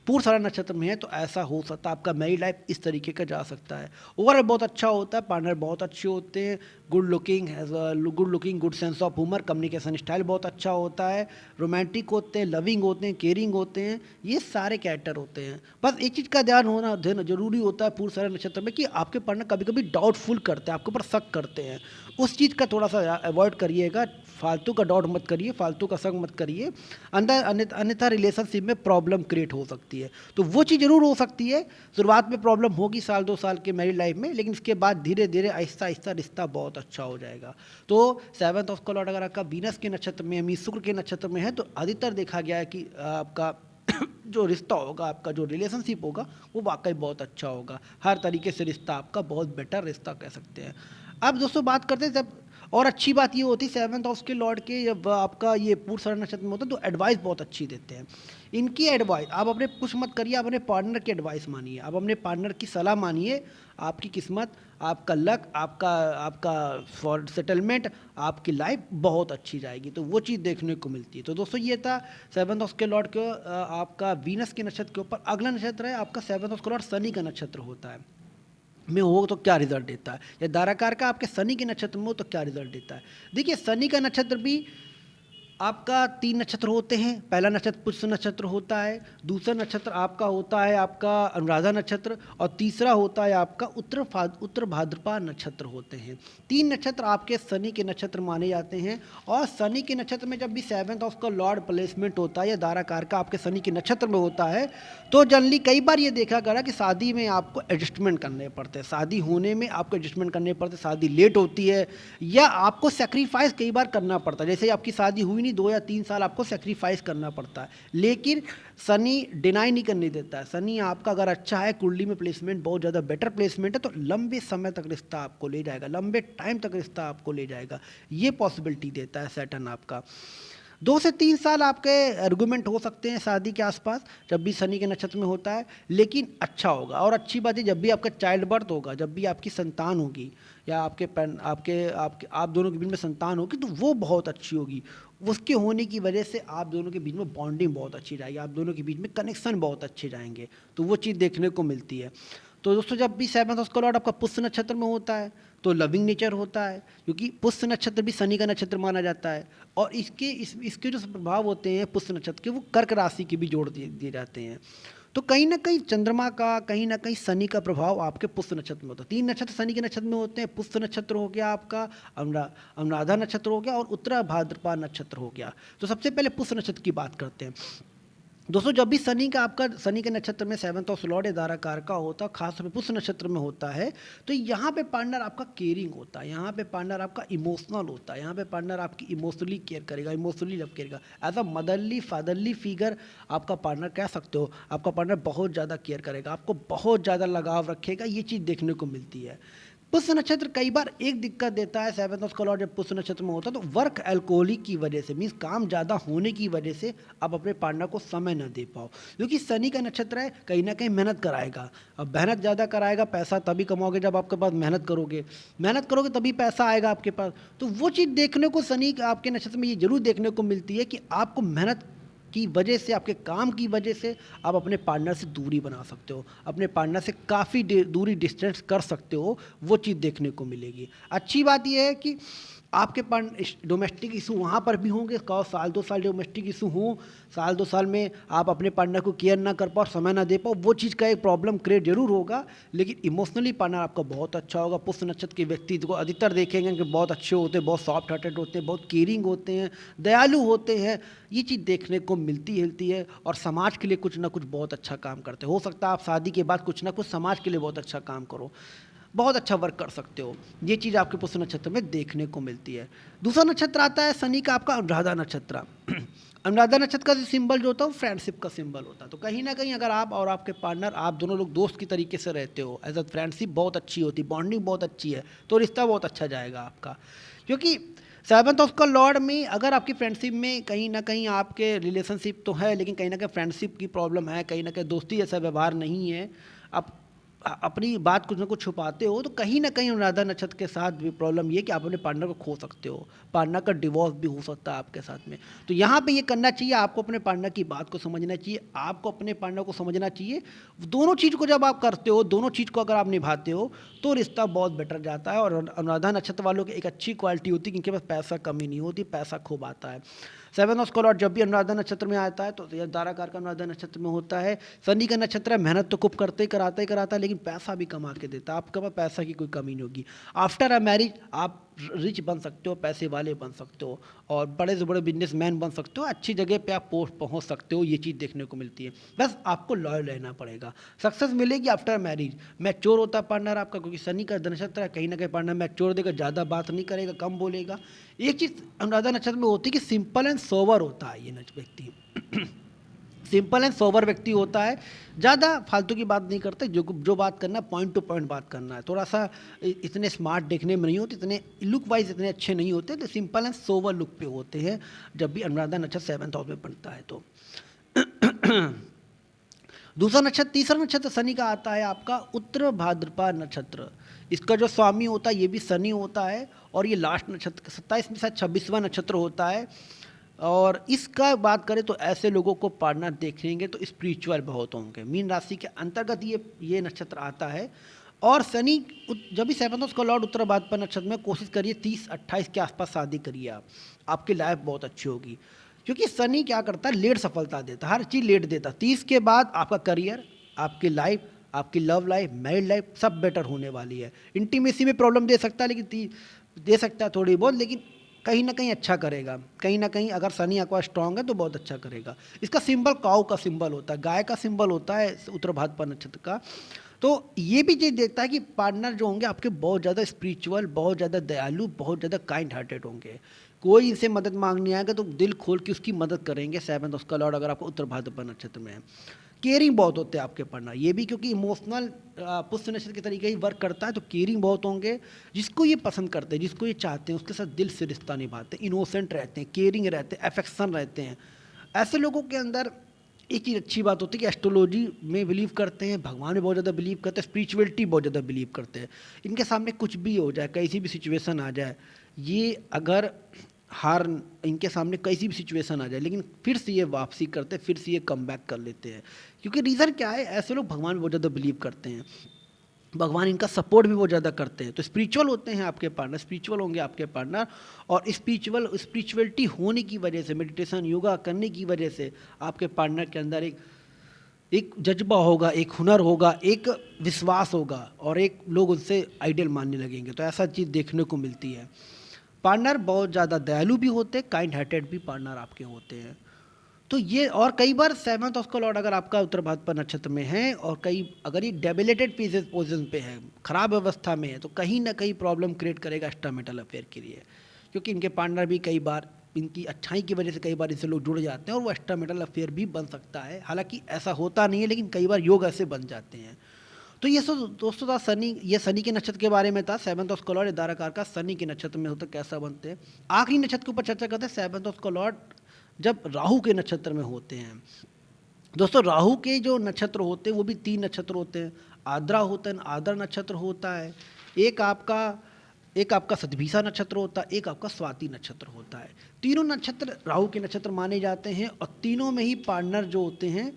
पूर्वाषाढ़ा नक्षत्र में है तो ऐसा हो सकता है, आपका मैरिड लाइफ इस तरीके का जा सकता है। ओवरऑल बहुत अच्छा होता है, पार्टनर बहुत अच्छे होते हैं, good looking, good sense of humour, communication style बहुत अच्छा होता है, रोमांटिक होते हैं, लविंग होते हैं, केयरिंग होते हैं, ये सारे कैरेक्टर होते हैं। बस एक चीज़ का ध्यान होना देना जरूरी होता है पूर्व नक्षत्र में कि आपके पार्टनर कभी कभी डाउटफुल करते हैं, आपके ऊपर शक करते हैं। उस चीज़ का थोड़ा सा अवॉइड करिएगा, फालतू का डाउट मत करिए, फालतू का शक मत करिए, अंदर अन्यथा रिलेशनशिप में प्रॉब्लम क्रिएट हो सकती है। तो वो चीज़ जरूर हो सकती है, शुरुआत में प्रॉब्लम होगी साल 2 साल के मैरिड लाइफ में, लेकिन इसके बाद धीरे धीरे आहिस्ता आहिस्ता रिश्ता बहुत अच्छा हो जाएगा। तो 7th हाउस का लॉर्ड अगर आपका वीनस के नक्षत्र में यानी शुक्र के नक्षत्र में है तो अधिकतर देखा गया है कि आपका जो रिश्ता होगा, आपका जो रिलेशनशिप होगा वो वाकई बहुत अच्छा होगा। हर तरीके से रिश्ता आपका बहुत बेटर रिश्ता कह सकते हैं। अब दोस्तों बात करते हैं जब, और अच्छी बात ये होती है 7th हाउस के लॉर्ड के जब आपका ये पूर्व नक्षत्र में होता है तो एडवाइस बहुत अच्छी देते हैं। इनकी एडवाइस आप अपने कुछ मत करिए, आप अपने पार्टनर की एडवाइस मानिए, आप अपने पार्टनर की सलाह मानिए। आपकी किस्मत, आपका लक, आपका आपका फॉर सेटलमेंट, आपकी लाइफ बहुत अच्छी जाएगी। तो वो चीज़ देखने को मिलती है। तो दोस्तों ये था 7th हाउस के लॉर्ड के आपका वीनस के नक्षत्र के ऊपर। अगला नक्षत्र है आपका 7th हाउस का लॉर्ड शनि का नक्षत्र होता है में हो तो क्या रिजल्ट देता है, या धाराकार का आपके शनि के नक्षत्र में हो तो क्या रिजल्ट देता है। देखिए शनि का नक्षत्र भी आपका 3 नक्षत्र होते हैं। पहला नक्षत्र पुष्य नक्षत्र होता है, दूसरा नक्षत्र आपका होता है आपका अनुराधा नक्षत्र, और तीसरा होता है आपका उत्तर भाद्रपद नक्षत्र होते हैं। 3 नक्षत्र आपके शनि के नक्षत्र माने जाते हैं। और शनि के नक्षत्र में जब भी 7th हाउस का लॉर्ड प्लेसमेंट होता है या धाराकार का आपके शनि के नक्षत्र में होता है तो जनरली कई बार ये देखा गया कि शादी में आपको एडजस्टमेंट करने पड़ते हैं, शादी होने में आपको एडजस्टमेंट करने पड़ते हैं, शादी लेट होती है या आपको सेक्रीफाइस कई बार करना पड़ता है। जैसे आपकी शादी हुई 2 या 3 साल आपको सेक्रीफाइस करना पड़ता है, लेकिन शनि डिनाई नहीं करने देता है। शनि आपका अगर अच्छा है, कुंडली में प्लेसमेंट बहुत ज़्यादा बेटर प्लेसमेंट है तो लंबे समय तक रिश्ता आपको ले जाएगा, लंबे टाइम तक रिश्ता आपको ले जाएगा, ये पॉसिबिलिटी देता है सैटर्न आपका। 2 से 3 साल आपके आर्गूमेंट हो सकते हैं शादी के आसपास जब भी शनि के नक्षत्र में होता है, लेकिन अच्छा होगा। और अच्छी बात है जब भी आपका चाइल्ड बर्थ होगा, जब भी आपकी संतान होगी या आप दोनों के बीच में संतान होगी तो वो बहुत अच्छी होगी। उसके होने की वजह से आप दोनों के बीच में बॉन्डिंग बहुत अच्छी जाएगी, आप दोनों के बीच में कनेक्शन बहुत अच्छे जाएंगे। तो वो चीज़ देखने को मिलती है। तो दोस्तों जब भी 7th हाउस का लॉर्ड आपका पुष्य नक्षत्र में होता है तो लविंग नेचर होता है, क्योंकि पुष्य नक्षत्र भी शनि का नक्षत्र माना जाता है। और इसके जो प्रभाव होते हैं पुष्य नक्षत्र के वो कर्क राशि के भी जोड़ दिए जाते हैं। तो कहीं ना कहीं चंद्रमा का, कहीं ना कहीं शनि का प्रभाव आपके पुष्य नक्षत्र में होता है। 3 नक्षत्र शनि के नक्षत्र में होते हैं, पुष्य नक्षत्र हो गया आपका, अनुराधा नक्षत्र हो गया और उत्तरा भाद्रपद नक्षत्र हो गया। तो सबसे पहले पुष्य नक्षत्र की बात करते हैं। दोस्तों जब भी शनि के नक्षत्र में 7th हाउस लॉर्ड धाराकार का होता है, खासतौर पर पुष्य नक्षत्र में होता है, तो यहाँ पे पार्टनर आपका केयरिंग होता है, यहाँ पे पार्टनर आपका इमोशनल होता है, यहाँ पे पार्टनर आपकी इमोशनली केयर करेगा, इमोशनली लव करेगा। As a motherly fatherly figure आपका पार्टनर कह सकते हो, आपका पार्टनर बहुत ज़्यादा केयर करेगा, आपको बहुत ज़्यादा लगाव रखेगा, ये चीज़ देखने को मिलती है। पुष्य नक्षत्र कई बार एक दिक्कत देता है 7th हाउस का लॉर्ड जब पुष्य नक्षत्र में होता है तो वर्क एल्कोहलिक की वजह से, मीन्स काम ज़्यादा होने की वजह से आप अपने पार्टनर को समय न दे पाओ, क्योंकि शनि का नक्षत्र है, कहीं ना कहीं मेहनत कराएगा। अब मेहनत ज़्यादा कराएगा, पैसा तभी कमाओगे जब आपके पास मेहनत करोगे तभी पैसा आएगा आपके पास। तो वो चीज़ देखने को शनि आपके नक्षत्र में ये जरूर देखने को मिलती है कि आपको मेहनत की वजह से, आपके काम की वजह से आप अपने पार्टनर से दूरी बना सकते हो, अपने पार्टनर से काफ़ी दूरी डिस्टेंस कर सकते हो, वो चीज़ देखने को मिलेगी। अच्छी बात यह है कि आपके पास डोमेस्टिक इशू वहाँ पर भी होंगे, साल 2 साल डोमेस्टिक इशू हो, साल 2 साल में आप अपने पार्टनर को केयर ना कर पाओ, समय ना दे पाओ, वो चीज़ का एक प्रॉब्लम क्रिएट जरूर होगा, लेकिन इमोशनली पार्टनर आपका बहुत अच्छा होगा। पुष्य नक्षत्र के व्यक्ति को अधिकतर देखेंगे कि बहुत अच्छे होते हैं, बहुत सॉफ्ट हार्टेड होते हैं, बहुत केयरिंग होते हैं, दयालु होते हैं, ये चीज़ देखने को मिलती है और समाज के लिए कुछ ना कुछ बहुत अच्छा काम करते हैं। हो सकता है आप शादी के बाद कुछ ना कुछ समाज के लिए बहुत अच्छा काम करो, बहुत अच्छा वर्क कर सकते हो, ये चीज़ आपके पुष्य नक्षत्र में देखने को मिलती है। दूसरा नक्षत्र आता है शनि का आपका अनुराधा नक्षत्र। अनुराधा नक्षत्र का सिंबल जो होता है वो फ्रेंडशिप का सिंबल होता है। तो कहीं ना कहीं अगर आप और आपके पार्टनर, आप दोनों लोग दोस्त की तरीके से रहते हो, एज अ फ्रेंडशिप बहुत अच्छी होती, बॉन्डिंग बहुत अच्छी है, तो रिश्ता बहुत अच्छा जाएगा आपका। क्योंकि 7th हाउस का लॉर्ड में अगर आपकी फ्रेंडशिप में कहीं ना कहीं आपके रिलेशनशिप तो है, लेकिन कहीं ना कहीं फ्रेंडशिप की प्रॉब्लम है, कहीं ना कहीं दोस्ती जैसा व्यवहार नहीं है, आप अपनी बात कुछ ना कुछ छुपाते हो, तो कहीं ना कहीं अनुराधा नक्षत्र के साथ भी प्रॉब्लम ये कि आप अपने पार्टनर को खो सकते हो, पार्टनर का डिवोर्स भी हो सकता है आपके साथ में। तो यहाँ पे ये करना चाहिए, आपको अपने पार्टनर की बात को समझना चाहिए, आपको अपने पार्टनर को समझना चाहिए। दोनों चीज़ को जब आप करते हो, दोनों चीज़ को अगर आप निभाते हो तो रिश्ता बहुत बेटर जाता है। और अनुराधा नक्षत्र वालों की एक अच्छी क्वालिटी होती है कि इनके पास पैसा कमी नहीं होती, पैसा खूब आता है। 7 हाउस का लॉर्ड जब भी अनुराधा नक्षत्र में आता है तो यह ताराकार का अनुराधा नक्षत्र में होता है। शनि का नक्षत्र है, मेहनत तो खूब करते ही कराता है, लेकिन पैसा भी कमा के देता है। आपके पास पैसा की कोई कमी नहीं होगी। आफ्टर अ मैरिज आप रिच बन सकते हो, पैसे वाले बन सकते हो और बड़े से बड़े बिजनेसमैन बन सकते हो, अच्छी जगह पे आप पोस्ट पहुंच सकते हो। ये चीज़ देखने को मिलती है। बस आपको लॉयल रहना पड़ेगा, सक्सेस मिलेगी आफ्टर मैरिज। मैच्योर होता है पार्टनर आपका, क्योंकि शनि का नक्षत्र है, कहीं ना कहीं पार्टनर मैच्योर देगा, ज़्यादा बात नहीं करेगा, कम बोलेगा। एक चीज़ अनुराधा नक्षत्र में होती है कि सिंपल एंड सोबर होता है ये व्यक्ति सिंपल एंड सोबर व्यक्ति होता है, ज़्यादा फालतू की बात नहीं करते, जो बात करना है पॉइंट टू पॉइंट बात करना है। थोड़ा सा इतने स्मार्ट देखने में नहीं होते, इतने लुक वाइज इतने अच्छे नहीं होते, तो सिंपल एंड सोबर लुक पे होते हैं जब भी अनुराधा नक्षत्र 7th हाउस में बनता है तो। दूसरा नक्षत्र, तीसरा नक्षत्र शनि का आता है आपका उत्तर भाद्रपद नक्षत्र। इसका जो स्वामी होता है ये भी शनि होता है और ये लास्ट नक्षत्र 27 में शायद 26वां नक्षत्र होता है। और इसका बात करें तो ऐसे लोगों को पार्टनर देखेंगे तो स्पिरिचुअल बहुत होंगे। मीन राशि के अंतर्गत ये नक्षत्र आता है। और शनि जब भी 7th हाउस का लॉर्ड उत्तर भाद्रपद नक्षत्र में, कोशिश करिए 30-28 के आसपास शादी करिए आप, आपकी लाइफ बहुत अच्छी होगी। क्योंकि शनि क्या करता है, लेट सफलता देता है, हर चीज़ लेट देता है। 30 के बाद आपका करियर, आपकी लाइफ, आपकी लव लाइफ, मैरिड लाइफ सब बेटर होने वाली है। इंटीमेसी में प्रॉब्लम दे सकता है, लेकिन दे सकता है थोड़ी बहुत, लेकिन कहीं ना कहीं अच्छा करेगा। कहीं ना कहीं अगर शनि आपका स्ट्रांग है तो बहुत अच्छा करेगा। इसका सिंबल काऊ का सिंबल होता है, गाय का सिंबल होता है उत्तर भाद्रपद नक्षत्र का। तो ये भी चीज़ देखता है कि पार्टनर जो होंगे आपके बहुत ज़्यादा स्पिरिचुअल, बहुत ज़्यादा दयालु, बहुत ज़्यादा काइंड हार्टेड होंगे। कोई इनसे मदद मांगने आएगा तो दिल खोल के उसकी मदद करेंगे। 7th हाउस का लॉर्ड अगर आपको उत्तर भाद्रपद नक्षत्र में है। केयरिंग बहुत होते हैं आपके पार्टनर, ये भी क्योंकि इमोशनल पुष्य नक्षत्र के तरीके ही वर्क करता है, तो केयरिंग बहुत होंगे। जिसको ये पसंद करते हैं, जिसको ये चाहते हैं, उसके साथ दिल से रिश्ता निभाते हैं, इनोसेंट रहते हैं, केयरिंग रहते हैं, अफेक्शन रहते हैं। ऐसे लोगों के अंदर एक चीज़ अच्छी बात होती है कि एस्ट्रोलॉजी में बिलीव करते हैं, भगवान में बहुत ज़्यादा बिलीव करते हैं, स्पिरिचुअलिटी बहुत ज़्यादा बिलीव करते हैं। इनके सामने कुछ भी हो जाए, कैसी भी सिचुएशन आ जाए, ये अगर हार, इनके सामने कैसी भी सिचुएशन आ जाए, लेकिन फिर से ये वापसी करते हैं, फिर से ये कम बैक कर लेते हैं। क्योंकि रीज़न क्या है, ऐसे लोग भगवान में बहुत ज़्यादा बिलीव करते हैं, भगवान इनका सपोर्ट भी बहुत ज़्यादा करते हैं। तो स्पिरिचुअल होते हैं आपके पार्टनर, स्पिरिचुअल होंगे आपके पार्टनर। और स्पिरिचुअलिटी होने की वजह से, मेडिटेशन योगा करने की वजह से आपके पार्टनर के अंदर एक जज्बा होगा, एक हुनर होगा, एक विश्वास होगा और एक लोग उनसे आइडियल मानने लगेंगे। तो ऐसा चीज़ देखने को मिलती है। पार्टनर बहुत ज़्यादा दयालु भी होते हैं, काइंड हार्टेड भी पार्टनर आपके होते हैं। तो ये, और कई बार 7th हाउस का लॉर्ड अगर आपका उत्तर भाद्रपद नक्षत्र में है और अगर ये डेबिलेटेड पोजीशन पे है, खराब अवस्था में है, तो कहीं ना कहीं प्रॉब्लम क्रिएट करेगा एक्स्ट्रामेटल अफेयर के लिए। क्योंकि इनके पार्टनर भी कई बार इनकी अच्छाई की वजह से कई बार इनसे लोग जुड़ जाते हैं और वो एक्स्ट्रामेटल अफेयर भी बन सकता है। हालांकि ऐसा होता नहीं है, लेकिन कई बार योग ऐसे बन जाते हैं। तो ये दोस्तों था शनि के नक्षत्र के बारे में था। 7th हाउस का लॉर्ड दाराकार का शनि के नक्षत्र में होता कैसा बनते हैं। आखिरी नक्षत्र के ऊपर चर्चा करते हैं 7th हाउस का लॉर्ड जब राहु के नक्षत्र में होते हैं। दोस्तों राहु के जो नक्षत्र होते हैं वो भी 3 नक्षत्र होते हैं। आद्रा होता है, आद्रा नक्षत्र होता है, एक आपका सतभिषा नक्षत्र होता है, एक आपका स्वाति नक्षत्र होता है। तीनों नक्षत्र राहु के नक्षत्र माने जाते हैं और तीनों में ही पार्टनर जो होते हैं,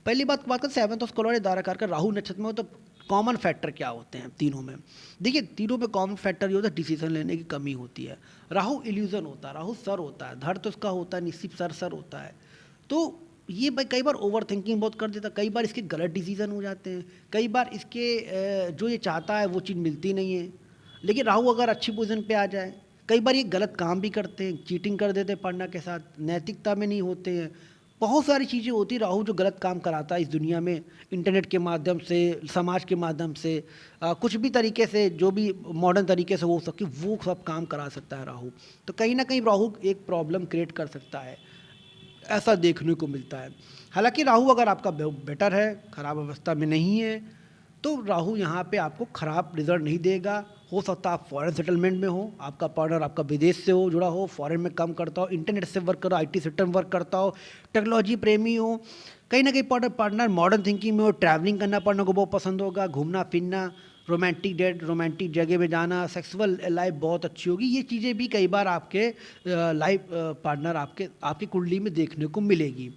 पहली बात करें 7th हाउस का लॉर्ड दाराकार का राहु नक्षत्र में हो तो कॉमन फैक्टर क्या होते हैं तीनों में। देखिए तीनों में कॉमन फैक्टर ये होता है, डिसीजन लेने की कमी होती है। राहु इल्यूजन होता है, राहु सर होता है, धड़ तो उसका होता है, निश्चित सर होता है। तो ये भाई कई बार ओवर थिंकिंग बहुत कर देता है, कई बार इसके गलत डिसीजन हो जाते हैं, कई बार इसके जो ये चाहता है वो चीज़ मिलती नहीं है। लेकिन राहु अगर अच्छी पोजीशन पे आ जाए, कई बार ये गलत काम भी करते हैं, चीटिंग कर देते हैं पार्टनर के साथ, नैतिकता में नहीं होते हैं। बहुत सारी चीज़ें होती, राहु जो गलत काम कराता है इस दुनिया में, इंटरनेट के माध्यम से, समाज के माध्यम से, कुछ भी तरीके से, जो भी मॉडर्न तरीके से हो सके वो सब काम करा सकता है राहु। तो कहीं ना कहीं राहु एक प्रॉब्लम क्रिएट कर सकता है, ऐसा देखने को मिलता है। हालांकि राहु अगर आपका बेटर है, खराब अवस्था में नहीं है, तो राहु यहाँ पे आपको खराब रिजल्ट नहीं देगा। हो सकता है आप फॉरेन सेटलमेंट में हो, आपका पार्टनर आपका विदेश से हो, जुड़ा हो, फॉरेन में काम करता हो, इंटरनेट से वर्क करो, आईटी सेक्टर में वर्क करता हो, टेक्नोलॉजी प्रेमी हो, कहीं ना कहीं पार्टनर मॉडर्न थिंकिंग में हो, ट्रैवलिंग करना पार्टनर को बहुत पसंद होगा, घूमना फिरना, रोमांटिक जगह में जाना, सेक्सुअल लाइफ बहुत अच्छी होगी। ये चीज़ें भी कई बार आपके लाइफ पार्टनर आपकी कुंडली में देखने को मिलेगी।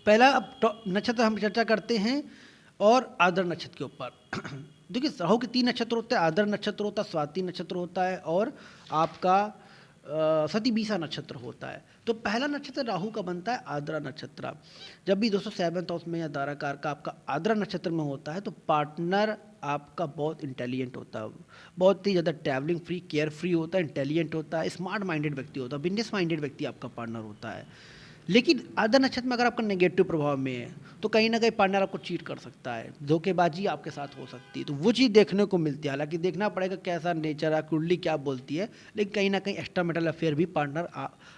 पहला अब नक्षत्र हम चर्चा करते हैं और आद्र नक्षत्र के ऊपर। देखिए राहु के 3 नक्षत्र होते हैं, आद्र नक्षत्र होता है, स्वाति नक्षत्र होता है और आपका सतिबीसा नक्षत्र होता है। तो पहला नक्षत्र राहु का बनता है आर्द्रा नक्षत्र। जब भी दोस्तों 7th हाउस में या धाराकार का आपका आर्द्रा नक्षत्र में होता है तो पार्टनर आपका बहुत इंटेलिजेंट होता है, बहुत ही ज़्यादा ट्रैवलिंग फ्री, केयर फ्री होता है, इंटेलिजेंट होता है, स्मार्ट माइंडेड व्यक्ति होता है, बिजनेस माइंडेड व्यक्ति आपका पार्टनर होता है। लेकिन आर्द्रा नक्षत्र में अगर आपका नेगेटिव प्रभाव में है तो कहीं ना कहीं पार्टनर आपको चीट कर सकता है, धोखेबाजी आपके साथ हो सकती है। तो वो चीज़ देखने को मिलती है। हालांकि देखना पड़ेगा कैसा नेचर है, कुंडली क्या बोलती है, लेकिन कहीं ना कहीं एक्स्ट्रा मैरिटल अफेयर भी पार्टनर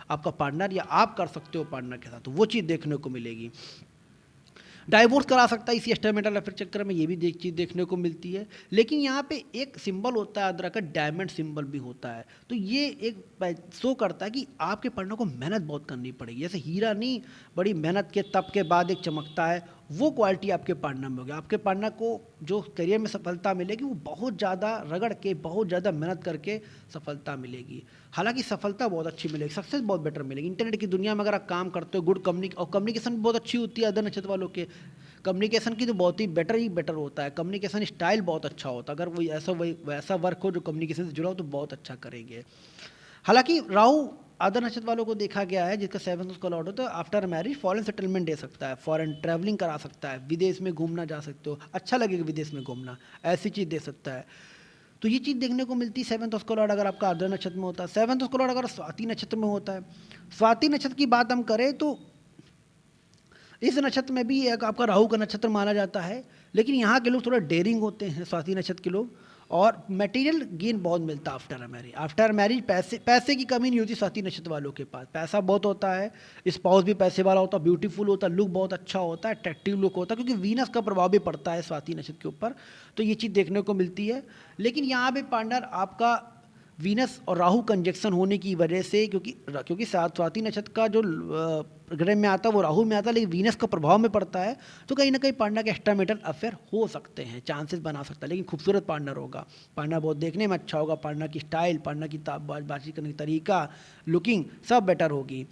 आपका पार्टनर या आप कर सकते हो पार्टनर के साथ, तो वो चीज़ देखने को मिलेगी। डाइवोर्स करा सकता है इसी एक्स्ट्रामैरिटल अफेयर चक्कर में, ये भी चीज़ देखने को मिलती है। लेकिन यहाँ पे एक सिंबल होता है आर्द्रा का, डायमंड सिंबल भी होता है। तो ये एक शो करता है कि आपके पार्टनर को मेहनत बहुत करनी पड़ेगी। जैसे हीरा नहीं बड़ी मेहनत के तप के बाद एक चमकता है, वो क्वालिटी आपके पार्टनर में होगी। आपके पार्टनर को जो करियर में सफलता मिलेगी वो बहुत ज़्यादा रगड़ के, बहुत ज़्यादा मेहनत करके सफलता मिलेगी। हालांकि सफलता बहुत अच्छी मिलेगी, सक्सेस बहुत बेटर मिलेगी। इंटरनेट की दुनिया में अगर आप काम करते हो, गुड कम्युनिकेशन बहुत अच्छी होती है। अदर नक्षत्र वालों के कम्युनिकेशन की तो बहुत ही बेटर होता है, कम्युनिकेशन स्टाइल बहुत अच्छा होता है। अगर वही वैसा वर्क हो जो कम्युनिकेशन से जुड़ा हो तो बहुत अच्छा करेंगे। हालांकि राहु अदर नक्षत्र वालों को देखा गया है जिसका 7th हाउस का लॉर्ड होता है, आफ्टर मैरिज फॉरेन सेटलमेंट दे सकता है, फॉरेन ट्रैवलिंग करा सकता है, विदेश में घूमना जा सकते हो, अच्छा लगेगा विदेश में घूमना, ऐसी चीज़ दे सकता है। तो ये चीज़ देखने को मिलती है 7th हाउस का लॉर्ड अगर आपका आर्द्रा नक्षत्र में होता है। 7th हाउस का लॉर्ड अगर स्वाति नक्षत्र में होता है, स्वाति नक्षत्र की बात हम करें तो इस नक्षत्र में भी एक आपका राहु का नक्षत्र माना जाता है। लेकिन यहाँ के लोग थोड़ा डेयरिंग होते हैं, स्वाति नक्षत्र के लोग, और मटेरियल गेन बहुत मिलता है आफ्टर मैरिज पैसे की कमी नहीं होती स्वाति नक्षत्र वालों के पास, पैसा बहुत होता है, स्पाउस भी पैसे वाला होता है, ब्यूटीफुल होता है, लुक बहुत अच्छा होता है, अट्रैक्टिव लुक होता है, क्योंकि वीनस का प्रभाव भी पड़ता है स्वाति नक्षत्र के ऊपर। तो ये चीज़ देखने को मिलती है। लेकिन यहाँ पे पार्टनर आपका वीनस और राहु कंजक्शन होने की वजह से, क्योंकि स्वाति नक्षत्र का जो ग्रह में आता है वो राहु में आता है, लेकिन वीनस का प्रभाव में पड़ता है, तो कहीं ना कहीं पार्टनर के एक्स्ट्रा मैरिटल अफेयर हो सकते हैं, चांसेस बना सकता है। लेकिन खूबसूरत पार्टनर होगा, पार्टनर बहुत देखने में अच्छा होगा, पार्टनर की स्टाइल, पार्टनर की बातचीत करने का तरीका, लुकिंग सब बेटर होगी।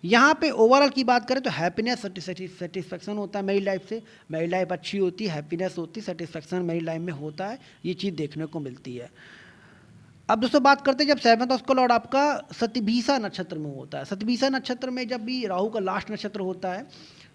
यहाँ पे ओवरऑल की बात करें तो हैप्पीनेस सेटिस्फैक्शन होता है मेरी लाइफ से, मेरी लाइफ अच्छी होती है, हैप्पीनेस होती है, सेटिस्फैक्शन मेरी लाइफ में होता है, ये चीज़ देखने को मिलती है। अब दोस्तों बात करते हैं जब 7th हाउस का लॉर्ड आपका सतभिषा नक्षत्र में होता है। सतभिषा नक्षत्र में जब भी राहु का लास्ट नक्षत्र होता है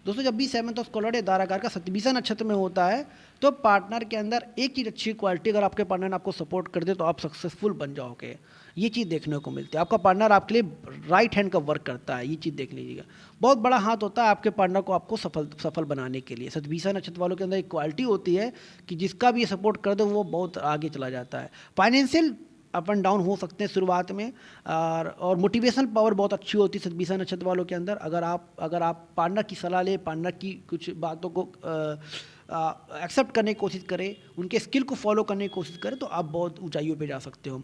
दोस्तों, जब भी 7th हाउस का लॉर्ड या धाराकार का सतभिषा नक्षत्र में होता है तो पार्टनर के अंदर एक चीज़ अच्छी क्वालिटी, अगर आपके पार्टनर ने आपको सपोर्ट कर दे तो आप सक्सेसफुल बन जाओगे, ये चीज़ देखने को मिलती है। आपका पार्टनर आपके लिए राइट हैंड का वर्क करता है, ये चीज़ देख लीजिएगा, बहुत बड़ा हाथ होता है आपके पार्टनर को आपको सफल बनाने के लिए। सतभिषा नक्षत्र वालों के अंदर एक क्वालिटी होती है कि जिसका भी सपोर्ट कर दो वो बहुत आगे चला जाता है। फाइनेंशियल अप एंड डाउन हो सकते हैं शुरुआत में, और मोटिवेशनल पावर बहुत अच्छी होती है सतभिषा नक्षत्र वालों के अंदर। अगर आप पार्टनर की सलाह ले, पार्टनर की कुछ बातों को एक्सेप्ट करने की कोशिश करें, उनके स्किल को फॉलो करने की कोशिश करें तो आप बहुत ऊंचाइयों पे जा सकते हो।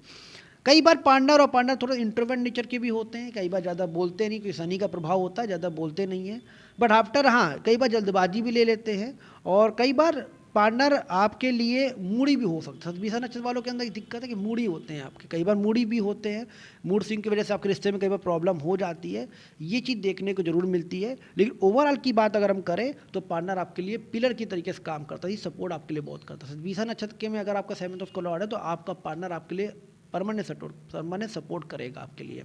कई बार पार्टनर थोड़ा इंट्रोवर्ट नेचर के भी होते हैं, कई बार ज़्यादा बोलते नहीं, क्योंकि शनि का प्रभाव होता है, ज़्यादा बोलते नहीं हैं, बट आफ्टर कई बार जल्दबाजी भी ले लेते हैं, और कई बार पार्टनर आपके लिए मूडी भी हो सकता है। सतभिषा नक्षत्र वालों के अंदर एक दिक्कत है कि मूडी होते हैं आपके, कई बार मूडी भी होते हैं, मूड स्विंग की वजह से आपके रिश्ते में कई बार प्रॉब्लम हो जाती है, ये चीज़ देखने को जरूर मिलती है। लेकिन ओवरऑल की बात अगर हम करें तो पार्टनर आपके लिए पिलर की तरीके से काम करता है, ये सपोर्ट आपके लिए बहुत करता है। सतभिषा नक्षत्र के में अगर आपका 7th हाउस का लॉर्ड है तो आपका पार्टनर आपके लिए परमानेंट सपोर्ट करेगा आपके लिए।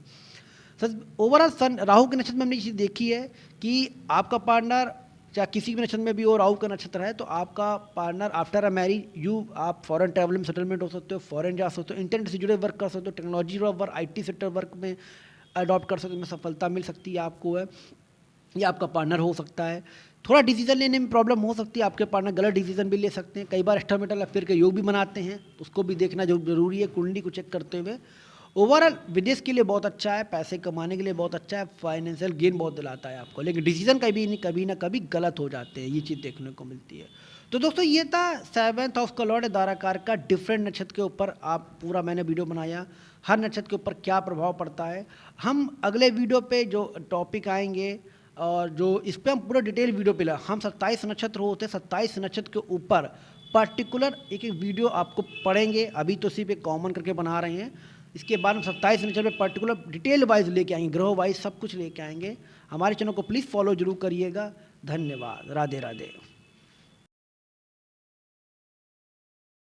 ओवरऑल राहु के नक्षत्र में हमने ये चीज़ देखी है कि आपका पार्टनर चाहे किसी भी नक्षत्र में भी हो, राहु का नक्षत्र है तो आपका पार्टनर आफ्टर अ मैरिज आप फॉरेन ट्रैवल में सेटलमेंट हो सकते हो, फॉरेन जा सकते हो, इंटरनेट से जुड़े वर्क कर सकते हो, technology work, IT sector work में अडॉप्ट कर सकते हो, में सफलता मिल सकती है आपको है, या आपका पार्टनर हो सकता है। थोड़ा डिसीजन लेने में प्रॉब्लम हो सकती है, आपके पार्टनर गलत डिसीजन भी ले सकते हैं, कई बार एक्स्ट्रा मैरिटल अफेयर के योग भी बनाते हैं, उसको भी देखना जरूरी है कुंडली को चेक करते हुए। ओवरऑल विदेश के लिए बहुत अच्छा है, पैसे कमाने के लिए बहुत अच्छा है, फाइनेंशियल गेन बहुत दिलाता है आपको, लेकिन डिसीजन कभी ना कभी गलत हो जाते हैं, ये चीज़ देखने को मिलती है। तो दोस्तों ये था 7th हाउस का लॉर्ड धाराकार का डिफरेंट नक्षत्र के ऊपर आप पूरा मैंने वीडियो बनाया, हर नक्षत्र के ऊपर क्या प्रभाव पड़ता है। हम अगले वीडियो पे जो टॉपिक आएंगे और जो इस पर हम पूरा डिटेल वीडियो पे हम 27 नक्षत्र होते हैं, 27 नक्षत्र के ऊपर पर्टिकुलर एक वीडियो आपको पढ़ेंगे। अभी तो सिर्फ एक कॉमन करके बना रहे हैं, इसके बाद हम 27 नक्षत्र में पर्टिकुलर डिटेल वाइज लेके आएंगे, ग्रह वाइज सब कुछ लेके आएंगे। हमारे चैनल को प्लीज़ फॉलो जरूर करिएगा। धन्यवाद। राधे राधे।